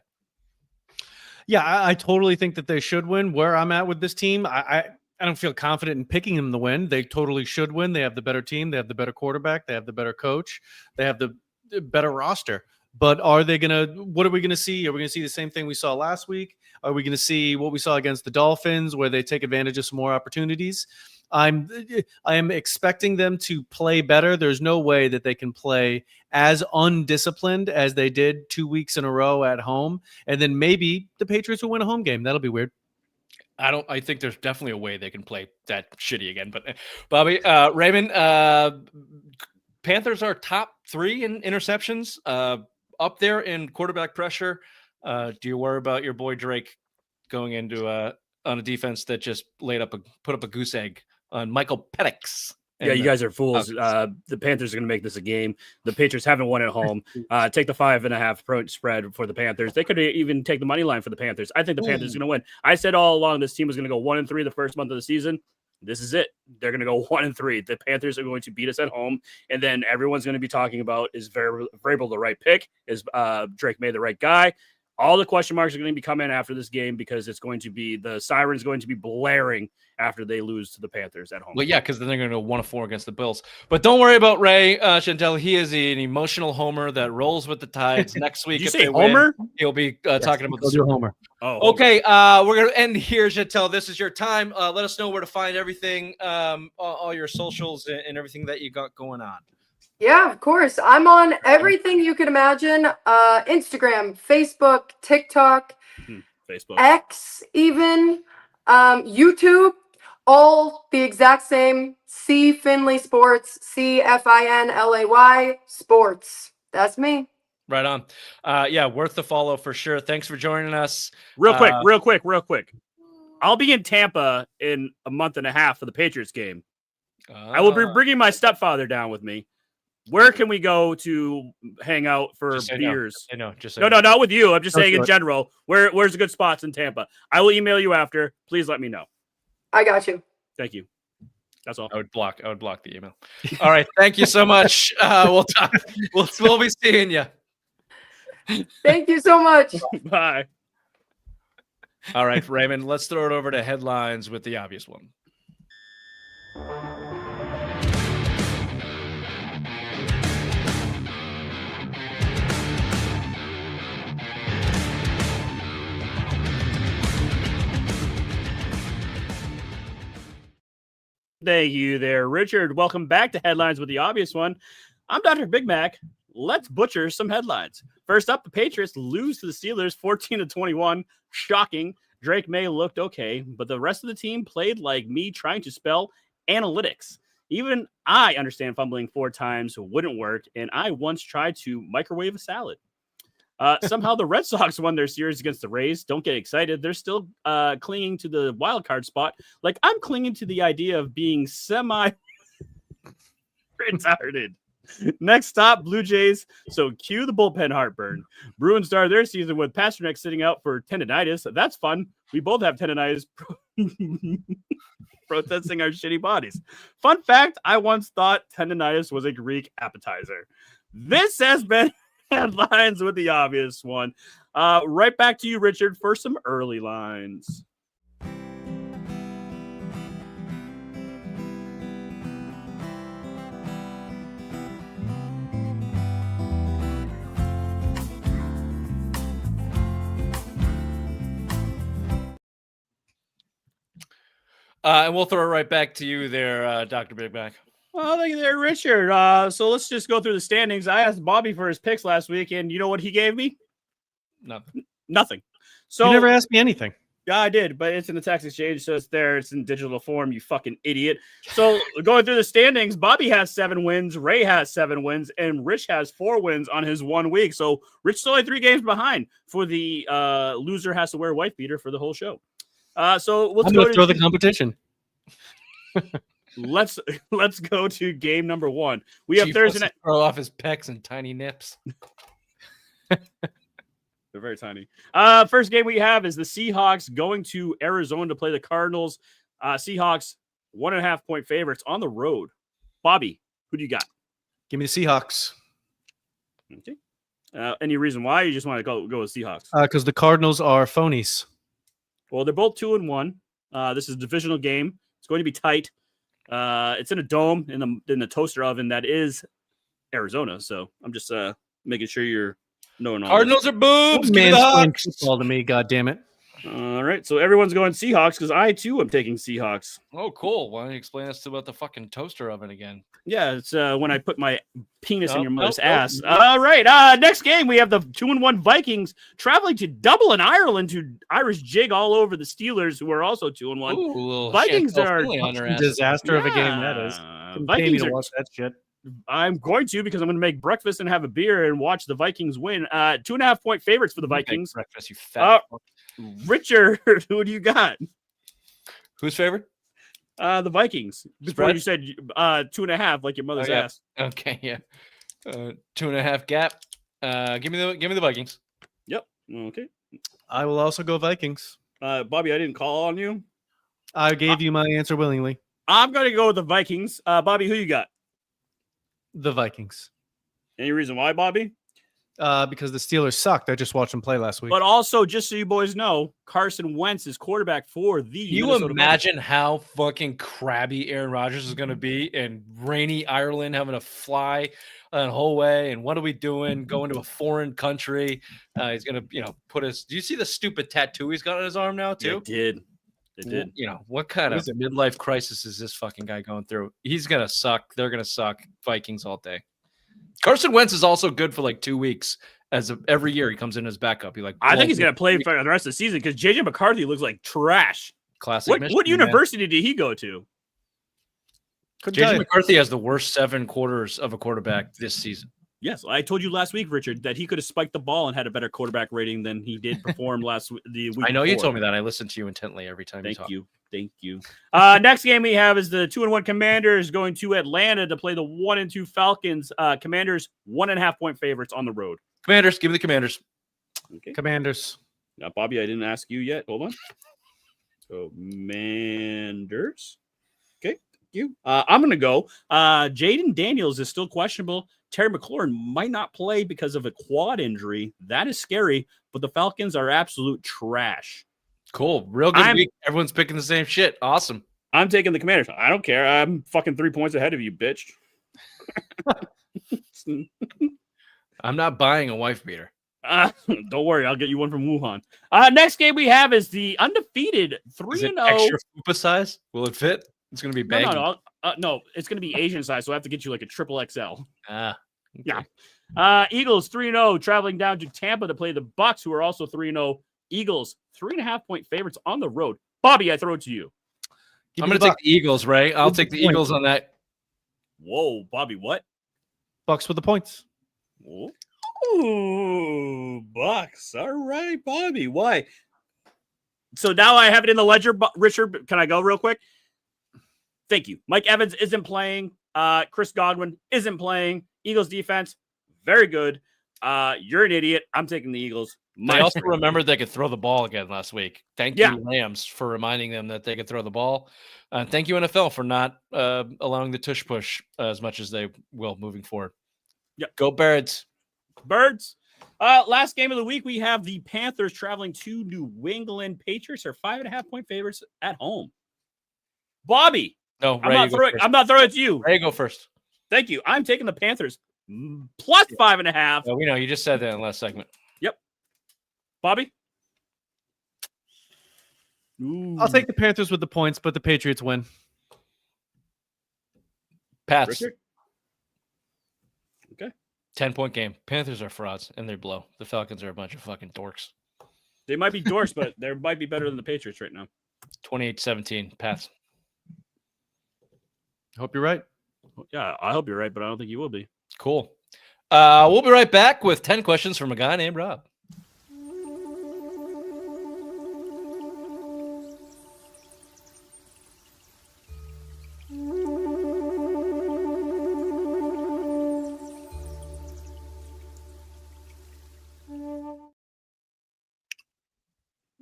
Yeah, I totally think that they should win. Where I'm at with this team, I don't feel confident in picking them to win. They totally should win. They have the better team. They have the better quarterback. They have the better coach. They have the better roster. But what are we going to see? Are we going to see the same thing we saw last week? Are we going to see what we saw against the Dolphins, where they take advantage of some more opportunities? I am expecting them to play better. There's no way that they can play as undisciplined as they did 2 weeks in a row at home. And then maybe the Patriots will win a home game. That'll be weird. I think there's definitely a way they can play that shitty again. But Bobby, Raymond, Panthers are top 3 in interceptions, up there in quarterback pressure. Do you worry about your boy Drake going into on a defense that just put up a goose egg on Michael Penix? Yeah, you guys are fools. The Panthers are going to make this a game. The Patriots haven't won at home. Take the 5.5 point spread for the Panthers. They could even take the money line for the Panthers. I think the Panthers are going to win. I said all along this team was going to go 1-3 the first month of the season. This is it. They're going to go 1-3. The Panthers are going to beat us at home, and then everyone's going to be talking about is Vrabel the right pick? Is Drake May the right guy? All the question marks are going to be coming after this game because it's going to be the siren's going to be blaring after they lose to the Panthers at home. Well, yeah, because then they're going to go 1-4 against the Bills. But don't worry about Ray Chantel. He is an emotional homer that rolls with the tides. Next week, Did you if say they homer? win, he'll be talking about the Go do homer. Oh, okay. We're going to end here, Chantel. This is your time. Let us know where to find everything, all your socials and everything that you got going on. Yeah, of course. I'm on everything you could imagine. Instagram, Facebook, TikTok, Facebook, X, even YouTube, all the exact same. C Finley Sports, CFINLAY Sports. That's me. Right on. Yeah, worth the follow for sure. Thanks for joining us. real quick. I'll be in Tampa in a month and a half for the Patriots game. I will be bringing my stepfather down with me. Where can we go to hang out for beers? No, not with you. I'm just saying in general. Where's the good spots in Tampa? I will email you after. Please let me know. I got you. Thank you. That's all. I would block the email. All right. Thank you so much. We'll talk. We'll be seeing you. Thank you so much. Bye. All right, Raymond, let's throw it over to headlines with the obvious one. Thank you there, Richard. Welcome back to Headlines with the Obvious One. I'm Dr. Big Mac. Let's butcher some headlines. First up, the Patriots lose to the Steelers 14-21. Shocking. Drake May looked okay, but the rest of the team played like me trying to spell analytics. Even I understand fumbling 4 times wouldn't work, and I once tried to microwave a salad. Somehow the Red Sox won their series against the Rays. Don't get excited. They're still clinging to the wild card spot. Like I'm clinging to the idea of being semi-retarded. Next stop, Blue Jays. So cue the bullpen heartburn. Bruins started their season with Pastrnak sitting out for tendonitis. That's fun. We both have tendonitis protesting our shitty bodies. Fun fact, I once thought tendonitis was a Greek appetizer. This has been headlines with the obvious one. Right back to you, Richard, for some early lines. And we'll throw it right back to you there, Dr. Big Mac. Well, thank you there, Richard. So let's just go through the standings. I asked Bobby for his picks last week, and you know what he gave me? Nothing. So You never asked me anything. Yeah, I did, but it's in the text exchange, so it's there. It's in digital form, you fucking idiot. So going through the standings, Bobby has 7 wins, Ray has 7 wins, and Rich has 4 wins on his 1 week. So Rich is only 3 games behind for the loser has to wear a wife beater for the whole show. So let's I'm go going to throw the competition. Let's go to game number 1. We have Chief Thursday wants to night. throw off his pecs and tiny nips. They're very tiny. First game we have is the Seahawks going to Arizona to play the Cardinals. Seahawks 1.5 point favorites on the road. Bobby, who do you got? Give me the Seahawks. Okay. Any reason why? You just want to go with Seahawks? Because the Cardinals are phonies. Well, they're both 2-1. This is a divisional game. It's going to be tight. It's in a dome in the toaster oven that is Arizona. So I'm just making sure you're knowing all Cardinals are boobs. Give me the Mansplain Hawks. football to me, God damn it. All right. So everyone's going Seahawks because I too am taking Seahawks. Oh, cool. Why don't you explain us about the fucking toaster oven again? Yeah, it's when I put my penis in your mother's nope. ass. All right. Next game, we have the 2-1 Vikings traveling to Dublin, Ireland to Irish jig all over the Steelers, who are also 2-1. Ooh, Vikings Chantel are Finley on their ass. Disaster of a game that is. Couldn't pay me Vikings to are, watch that shit. I'm going to because I'm going to make breakfast and have a beer and watch the Vikings win. 2.5 point favorites for the Vikings. Breakfast, you fat fuck. Richard, who do you got? Who's favorite? The Vikings. Before Spread? you said 2.5, like your mother's yeah. ass. Okay, yeah. 2.5 gap. Give me the Vikings. Yep. Okay. I will also go Vikings. Bobby, I didn't call on you. I gave you my answer willingly. I'm going to go with the Vikings. Bobby, who you got? The Vikings. Any reason why, Bobby? Because the Steelers sucked. I just watched them play last week. But also, just so you boys know, Carson Wentz is quarterback for the Can you Minnesota imagine how fucking crabby Aaron Rodgers is going to be in rainy Ireland, having to fly a whole way? And what are we doing? Going to a foreign country? He's going to, put his. Do you see the stupid tattoo he's got on his arm now too? It did. What kind of midlife crisis is this fucking guy going through? He's gonna suck. They're gonna suck. Vikings all day. Carson Wentz is also good for like 2 weeks. Every year he comes in as backup. I think he's gonna play for the rest of the season because JJ McCarthy looks like trash. Classic. What university did he go to? JJ McCarthy has the worst 7 quarters of a quarterback this season. Yes, I told you last week, Richard, that he could have spiked the ball and had a better quarterback rating than he did perform the week. I know you before. told me that. I listened to you intently every time you talk. Thank you. Next game we have is the 2-1 Commanders going to Atlanta to play the 1-2 Falcons. Commanders 1.5 point favorites on the road. Commanders, give me the Commanders. Okay. Commanders. Now, Bobby, I didn't ask you yet. Hold on. So, Commanders. Okay, thank you. I'm going to go. Jaden Daniels is still questionable. Terry McLaurin might not play because of a quad injury. That is scary, but the Falcons are absolute trash. Cool. Real good week. Everyone's picking the same shit. Awesome. I'm taking the Commanders. I don't care. I'm fucking 3 points ahead of you, bitch. I'm not buying a wife beater. Don't worry. I'll get you one from Wuhan. Next game we have is the undefeated 3-0. Is it extra fupa size? Will it fit? It's going to be baggy. No, it's going to be Asian size, so I have to get you like a triple XL. Okay. Yeah. Eagles 3-0 traveling down to Tampa to play the Bucks, who are also 3-0. Eagles 3.5 point favorites on the road. Bobby, I throw it to you. I'm going to take the Eagles, Ray. I'll take the Eagles on that. Whoa, Bobby, what? Bucks with the points. Ooh, Bucks. All right, Bobby. Why? So now I have it in the ledger. Richard, can I go real quick? Thank you. Mike Evans isn't playing. Chris Godwin isn't playing. Eagles defense, very good. You're an idiot. I'm taking the Eagles. They also remembered they could throw the ball again last week. Thank you, Rams, for reminding them that they could throw the ball. Thank you, NFL, for not allowing the tush push as much as they will moving forward. Yeah, go Birds. Birds. Last game of the week, we have the Panthers traveling to New England. Patriots are 5.5-point favorites at home. Bobby. No, I'm not throwing it to you. Ray, go first. Thank you. I'm taking the Panthers plus 5.5. Yeah, we know. You just said that in the last segment. Yep. Bobby? Ooh. I'll take the Panthers with the points, but the Patriots win. Pats. Richard? Okay. 10-point game. Panthers are frauds, and they blow. The Falcons are a bunch of fucking dorks. They might be dorks, but they might be better than the Patriots right now. 28-17. Pats. Hope you're right. Yeah, I hope you're right, but I don't think you will be. Cool. We'll be right back with 10 questions from a guy named Rob.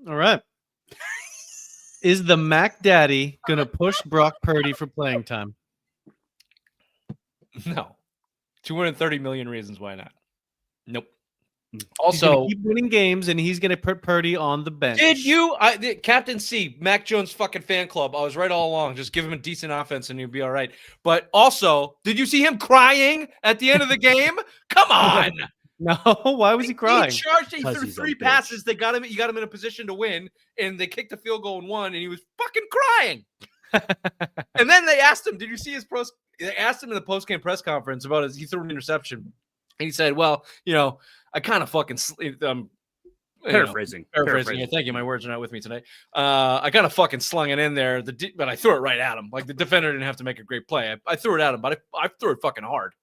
All right. Is the Mac Daddy going to push Brock Purdy for playing time? No. 230 million reasons why not. Nope. Also, keep winning games, and he's going to put Purdy on the bench. Did you? Captain C, Mac Jones fucking fan club. I was right all along. Just give him a decent offense, and he'll be all right. But also, did you see him crying at the end of the game? Come on. No, why was he crying? He charged. He threw 3 passes. They got him. You got him in a position to win, and they kicked the field goal and won. And he was fucking crying. And then they asked him, "Did you see his pros?" They asked him in the post-game press conference about his. He threw an interception, and he said, "Well, I kind of fucking paraphrasing. Yeah, thank you. My words are not with me today. I kind of fucking slung it in there, but I threw it right at him. Like the defender didn't have to make a great play. I threw it at him, but I threw it fucking hard."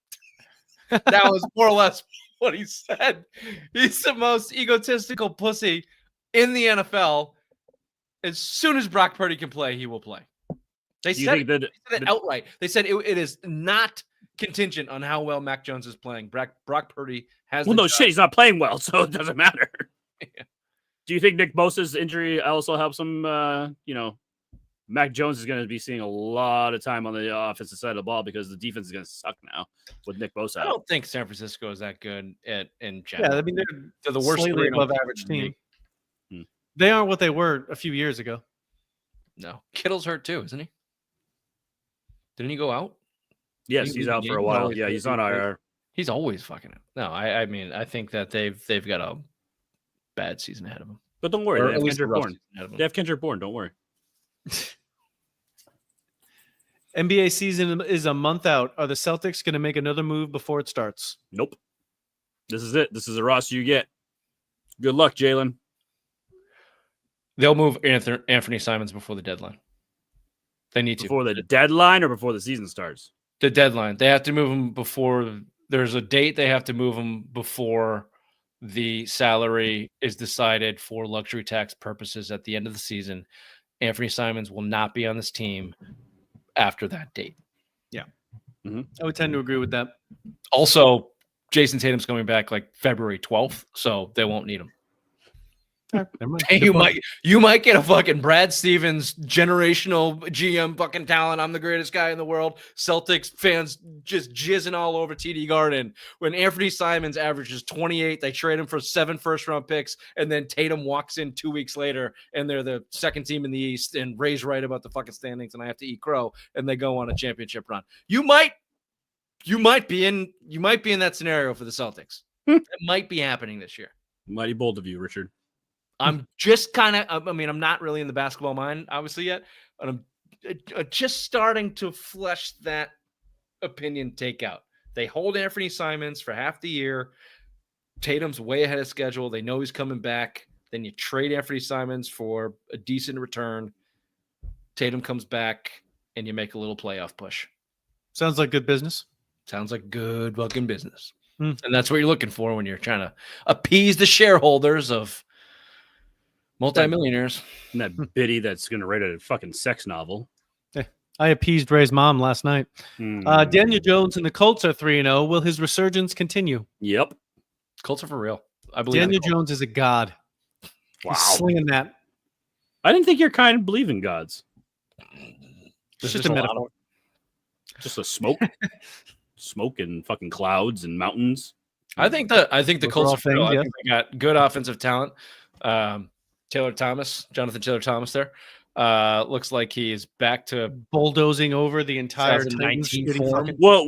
That was more or less what he said. He's the most egotistical pussy in the NFL. As soon as Brock Purdy can play, he will play. They said it outright. They said it is not contingent on how well Mac Jones is playing. Brock Purdy has. Well, no shit, he's not playing well, so it doesn't matter. Yeah. Do you think Nick Bosa's injury also helps him? Mac Jones is going to be seeing a lot of time on the offensive side of the ball because the defense is going to suck now with Nick Bosa. I don't think San Francisco is that good in general. Yeah, I mean they're the worst above average team. They aren't what they were a few years ago. No, Kittle's hurt too, isn't he? Didn't he go out? Yes, he's out for a while. Yeah, he's on IR. He's always fucking out. No, I mean, I think that they've got a bad season ahead of them. But don't worry, they have Kendrick Bourne. Don't worry. NBA season is a month out. Are the Celtics going to make another move before it starts? Nope. This is it. This is the roster you get. Good luck, Jalen. They'll move Anthony Simons before the deadline. They need to. Before the deadline or before the season starts? The deadline. They have to move him before there's a date. They have to move him before the salary is decided for luxury tax purposes at the end of the season. Anthony Simons will not be on this team after that date. Yeah. Mm-hmm. I would tend to agree with that. Also, Jason Tatum's coming back like February 12th, so they won't need him. You might get a fucking Brad Stevens generational GM fucking talent. I'm the greatest guy in the world. Celtics fans just jizzing all over TD Garden. When Anthony Simons averages 28, they trade him for 7 first-round picks, and then Tatum walks in 2 weeks later, and they're the second team in the East, and Ray's right about the fucking standings, and I have to eat crow, and they go on a championship run. You might be in that scenario for the Celtics. It might be happening this year. Mighty bold of you, Richard. I'm just kind of, I'm not really in the basketball mind, obviously, yet, but I'm just starting to flesh that opinion take out. They hold Anthony Simons for half the year. Tatum's way ahead of schedule. They know he's coming back. Then you trade Anthony Simons for a decent return. Tatum comes back, and you make a little playoff push. Sounds like good business. Sounds like good fucking business. Hmm. And that's what you're looking for when you're trying to appease the shareholders of multimillionaires. And that biddy that's going to write a fucking sex novel. I appeased Ray's mom last night. Mm. Daniel Jones and the Colts are 3-0. Will his resurgence continue? Yep. Colts are for real. I believe Daniel Jones is a god. Wow. He's slinging that. I didn't think you're kind of believing gods. It's just a metaphor. Just a smoke and fucking clouds and mountains. I think the Those are Colts all are for real. things, I yeah. think they got good offensive talent. Jonathan Taylor Thomas there. Looks like he is back to Bulldozing over the entire 2019 Titans, getting form. fucking- Well,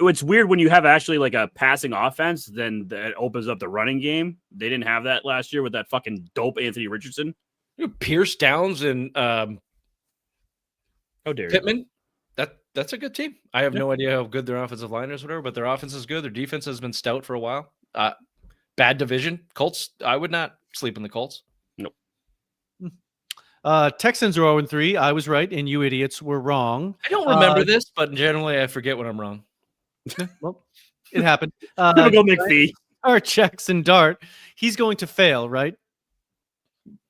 it's weird when you have actually like a passing offense, then that opens up the running game. They didn't have that last year with that fucking dope Anthony Richardson. Pierce Downs and How dare you? Pittman. That's a good team. I have no idea how good their offensive line is, whatever, but their offense is good. Their defense has been stout for a while. Bad division. Colts. I would not sleep in the Colts. Texans are 0-3. I was right, and you idiots were wrong. I don't remember this, but generally I forget when I'm wrong. Well, it happened. Typical McPhee. Our Jackson Dart. He's going to fail, right?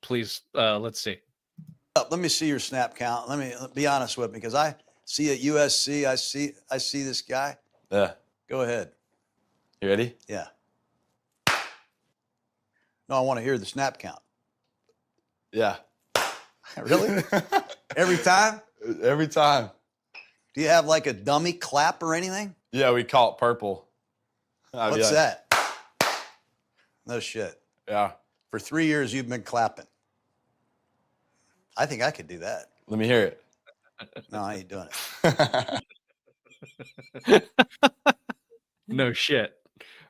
Please, let's see. Let me see your snap count. Let me be honest with me, because I see at USC, I see this guy. Yeah. Go ahead. You ready? Yeah. No, I want to hear the snap count. Yeah. Really? Every time? Every time. Do you have like a dummy clap or anything? Yeah, we call it purple. I'd be What's like, that? No shit. Yeah. For 3 years, you've been clapping. I think I could do that. Let me hear it. No, I ain't doing it. No shit.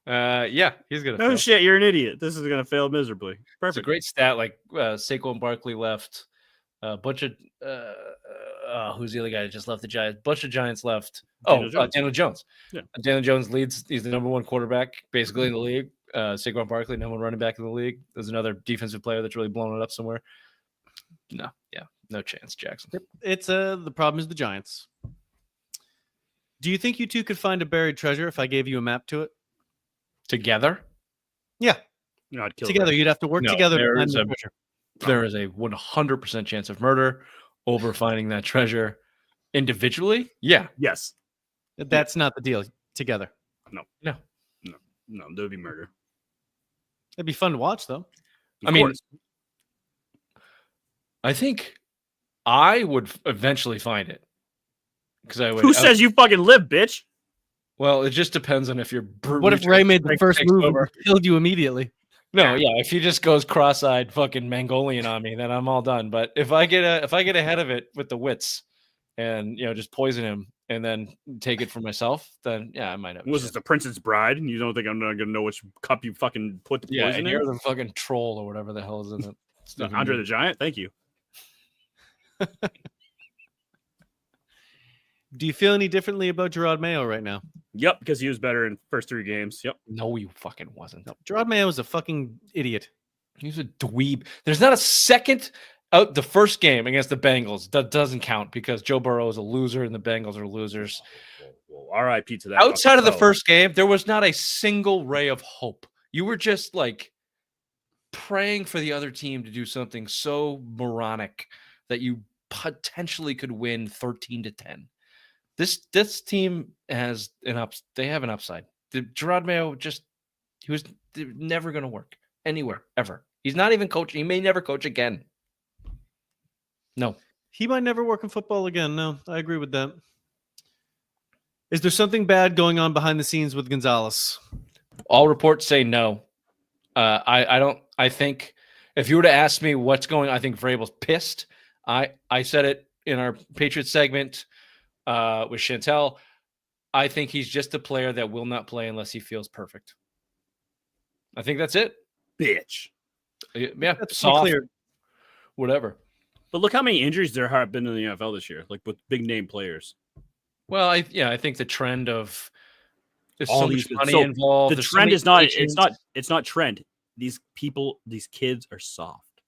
Yeah, he's gonna. No fail. shit, you're an idiot. This is gonna fail miserably. It's a Perfect. great stat. Like Saquon Barkley left. A bunch of who's the other guy that just left the Giants? Bunch of Giants left. Daniel Jones. Yeah. Daniel Jones leads. He's the number one quarterback basically in the league. Saquon Barkley, number one running back in the league. There's another defensive player that's really blown it up somewhere. No chance, Jackson. Yep. It's the problem is the Giants. Do you think you two could find a buried treasure if I gave you a map to it? Together, Yeah, No, I'd kill together. Ray. You'd have to work No, together. to there find is the a- treasure. there is a 100% chance of murder over finding that treasure individually. Yeah, Yes. That's not the deal. Together. No, there would be murder. It'd be fun to watch, though. Of course. I think I would eventually find it because I would. Who says you fucking live, bitch? Well, it just depends on if you're. What if Ray made the first takes move over? and killed you immediately? No, yeah. If he just goes cross-eyed, fucking Mongolian on me, then I'm all done. But if I get ahead of it with the wits, and just poison him and then take it for myself, then yeah, I might have. Was this the Princess Bride? And you don't think I'm not gonna know which cup you fucking put the Yeah, poison and in? you're the fucking troll or whatever the hell is in it. Stupid Andre the movie. Giant. Thank you. Do you feel any differently about Gerard Mayo right now? Yep, because he was better in first 3 games. Yep. No, you fucking wasn't. Gerard Mayo is a fucking idiot. He's a dweeb. There's not a second out the first game against the Bengals that doesn't count because Joe Burrow is a loser and the Bengals are losers. Well, R.I.P. to that. Outside of the fucking first game, there was not a single ray of hope. You were just like praying for the other team to do something so moronic that you potentially could win 13-10. This team has they have an upside. Gerard Mayo he was never going to work anywhere ever. He's not even coaching. He may never coach again. No. He might never work in football again. No, I agree with that. Is there something bad going on behind the scenes with Gonzalez? All reports say no. I think if you were to ask me what's going on, I think Vrabel's pissed. I said it in our Patriots segment with Chantel. I think he's just a player that will not play unless he feels perfect. I think that's it. bitch. Yeah, That's pretty soft, clear. whatever. But look how many injuries there have been in the NFL this year, like with big name players. Well, I think the trend of there's All so these- much money so involved. The there's so trend many is not. agents. It's not trend. These people, these kids are soft.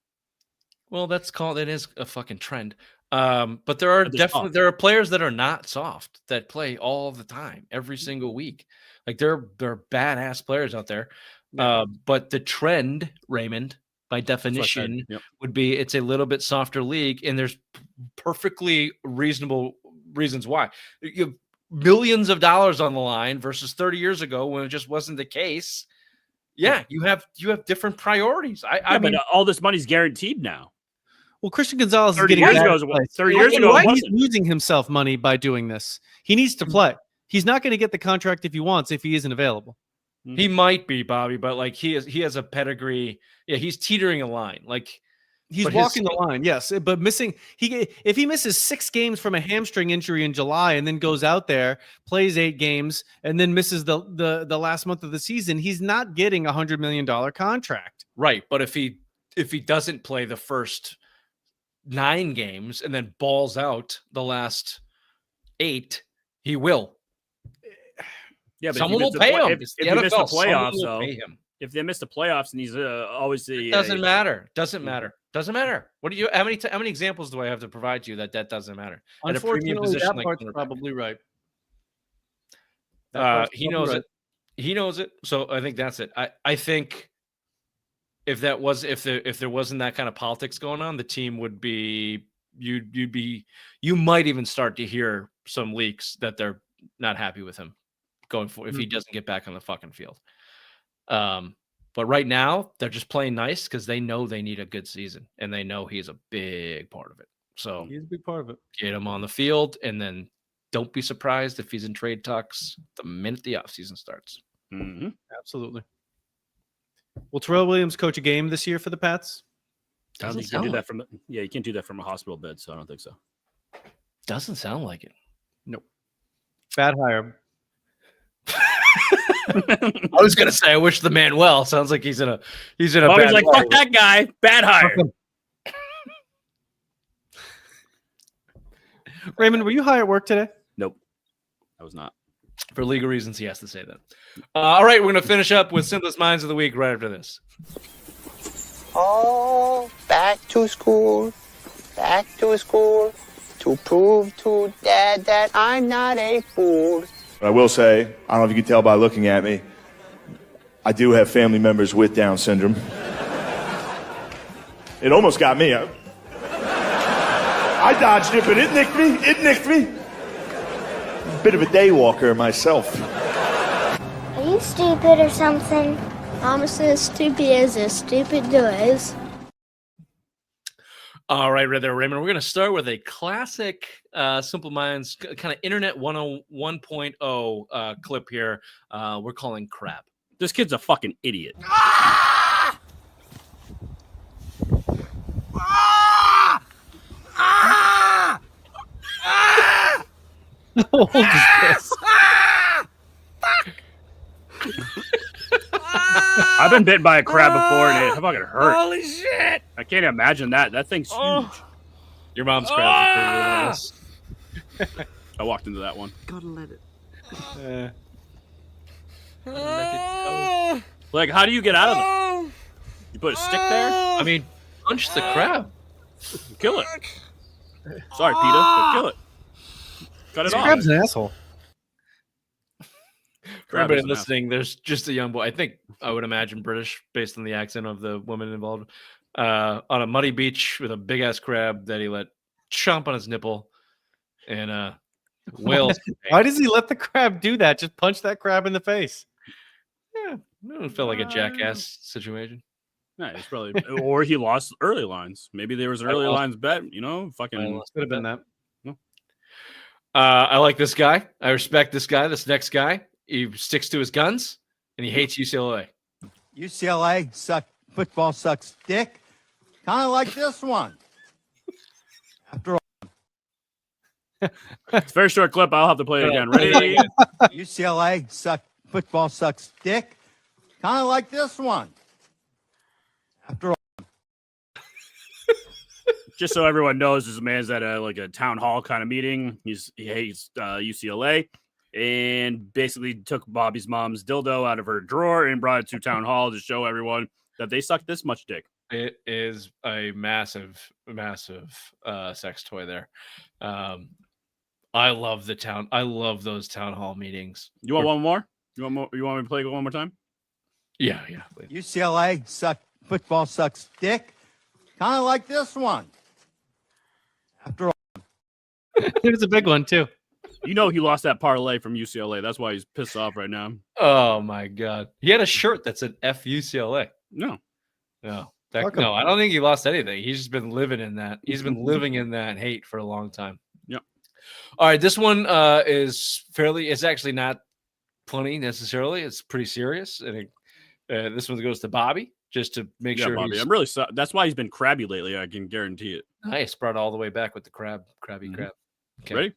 Well, it is a fucking trend. But there are But they're definitely soft. there are players that are not soft that play all the time, every single week. Like there are badass players out there. Yeah. But the trend, Raymond, by That's what I said. definition, Yep. would be it's a little bit softer league, and there's perfectly reasonable reasons why. You have millions of dollars on the line versus 30 years ago when it just wasn't the case. Yeah, you have different priorities. I mean, but all this money's guaranteed now. Well, Christian Gonzalez is 30 getting years bad ago is what- advice. 30 years ago it He's wasn't. losing himself money by doing this. He needs to play. He's not going to get the contract if he wants if he isn't available. he might be, Bobby, but like he has a pedigree. Yeah, he's teetering a line. Like He's But his- walking the line, yes, but missing. If he misses 6 games from a hamstring injury in July and then goes out there, plays 8 games, and then misses the last month of the season, he's not getting $100 million contract. right, but if he doesn't play the first 9 games and then balls out the last 8, he will. Yeah, but Someone if will he pay missed the him. If, It's the if he missed the NFL. Someone playoffs, will though, pay him. if they miss the playoffs and he's always the It doesn't matter. Doesn't matter. Doesn't matter. What do you? How many examples do I have to provide you that doesn't matter? At a premium Unfortunately, position that like part's cornerback. probably right. He knows it. He knows it. So I think that's it. I think if there wasn't that kind of politics going on, the team would be you might even start to hear some leaks that they're not happy with him going for if he doesn't get back on the fucking field. But right now they're just playing nice because they know they need a good season and they know he's a big part of it. So He's a big part of it. get him on the field and then don't be surprised if he's in trade talks the minute the offseason starts. Mm-hmm. Absolutely. Will Terrell Williams coach a game this year for the Pats? I don't think you can do that from you can't do that from a hospital bed, so I don't think so. Doesn't sound like it. Nope. Bad hire. I was gonna say I wish the man well. Sounds like he's in a Bobby's bad like, way. fuck that guy, bad hire. Raymond, were you high at work today? Nope, I was not. For legal reasons, he has to say that. All right, we're gonna finish up with Simplest Minds of the Week right after this. Oh, back to school to prove to Dad that I'm not a fool. But I will say, I don't know if you can tell by looking at me, I do have family members with Down syndrome. It almost got me. I dodged it, but it nicked me. Bit of a day walker myself. Are you stupid or something? I'm as stupid as stupid does. All right, right there, Raymond. We're going to start with a classic Simple Minds kind of Internet 101.0 clip here. We're calling crap. This kid's a fucking idiot. How old is this? I've been bitten by a crab before, and it fucking hurt. Holy shit! I can't imagine that. That thing's huge. Your mom's crab is pretty good. I walked into that one. Gotta let it. Like, how do you get out of it? You put a stick there? I mean, punch the crab. Kill it. Sorry, PETA, but kill it. Cut it off. Crab's an asshole. For Crab everybody is an listening, there's just a young boy. I think I would imagine British, based on the accent of the woman involved, on a muddy beach with a big ass crab that he let chomp on his nipple, and whales. Why does he let the crab do that? Just punch that crab in the face. Yeah, it felt like a jackass situation. Yeah, it's probably, or he lost early lines. Maybe there was an early lines bet. You know, fucking Could have been that. I like this guy. I respect this guy. This next guy, he sticks to his guns and he hates UCLA. UCLA football sucks dick. Kind of like this one. After all, it's a very short clip. I'll have to play it again. Ready? UCLA football sucks dick. Kind of like this one. After all. Just so everyone knows, this man's at a town hall kind of meeting. He hates UCLA, and basically took Bobby's mom's dildo out of her drawer and brought it to town hall to show everyone that they suck this much dick. It is a massive, massive sex toy there. I love the town. I love those town hall meetings. You want one more? You want more? You want me to play it one more time? Yeah. Please. UCLA football sucks dick. Kind of like this one. After all. It was a big one too. You know he lost that parlay from UCLA. That's why he's pissed off right now. Oh my god. He had a shirt that said FUCLA. No. I don't think he lost anything. He's just been living in that. He's been living in that hate for a long time. Yep. All right, this one is fairly. It's actually not funny necessarily. It's pretty serious, and this one goes to Bobby just to make sure. Bobby. I'm really sorry. That's why he's been crabby lately. I can guarantee it. Nice, brought it all the way back with the crabby crab. Okay. Ready?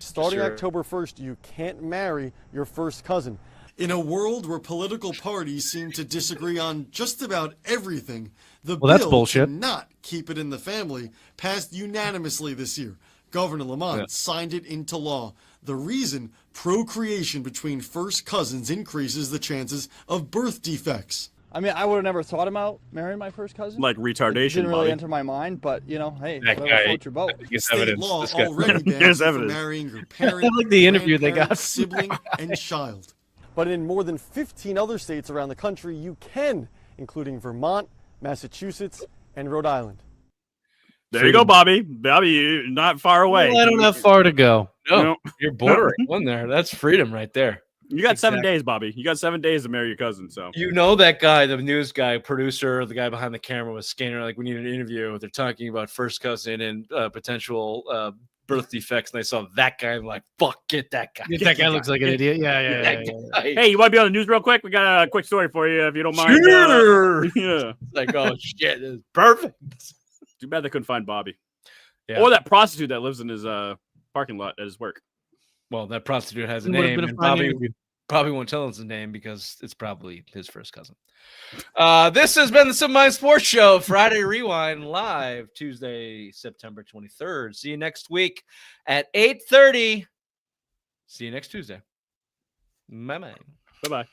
Starting October 1st, you can't marry your first cousin. In a world where political parties seem to disagree on just about everything, the Well, that's bill bullshit. to not keep it in the family passed unanimously this year. Governor Lamont signed it into law. The reason, procreation between first cousins increases the chances of birth defects. I mean, I would have never thought about marrying my first cousin. Like retardation, It didn't really Bobby. enter my mind, but, you know, hey, That whatever guy- floats your boat. State law already bans There's you from evidence. marrying your parent, I like the interview they got. grandparent, sibling, and child. But in more than 15 other states around the country, you can, including Vermont, Massachusetts, and Rhode Island. There you go, Bobby. Bobby, you're not far away. Well, I don't have far to go. No, you're bordering one there. That's freedom right there. You got 7 days, Bobby. You got 7 days to marry your cousin. So You know that guy, the news guy, producer, the guy behind the camera was scanning. Like, we need an interview. They're talking about first cousin and potential birth defects, and I saw that guy. I'm like, fuck, get that guy. That guy looks like an idiot. Yeah. hey, you want to be on the news real quick? We got a quick story for you, if you don't mind. Sure. Yeah. It's like, oh shit, this is perfect. Too bad they couldn't find Bobby. Yeah. Or that prostitute that lives in his parking lot at his work. Well, that prostitute has a It would've name, been a and fine interview. probably won't tell us his name because it's probably his first cousin. This has been the Simple Mind Sports Show, Friday Rewind, live Tuesday, September 23rd. See you next week at 8:30. See you next Tuesday. Bye-bye. Bye-bye.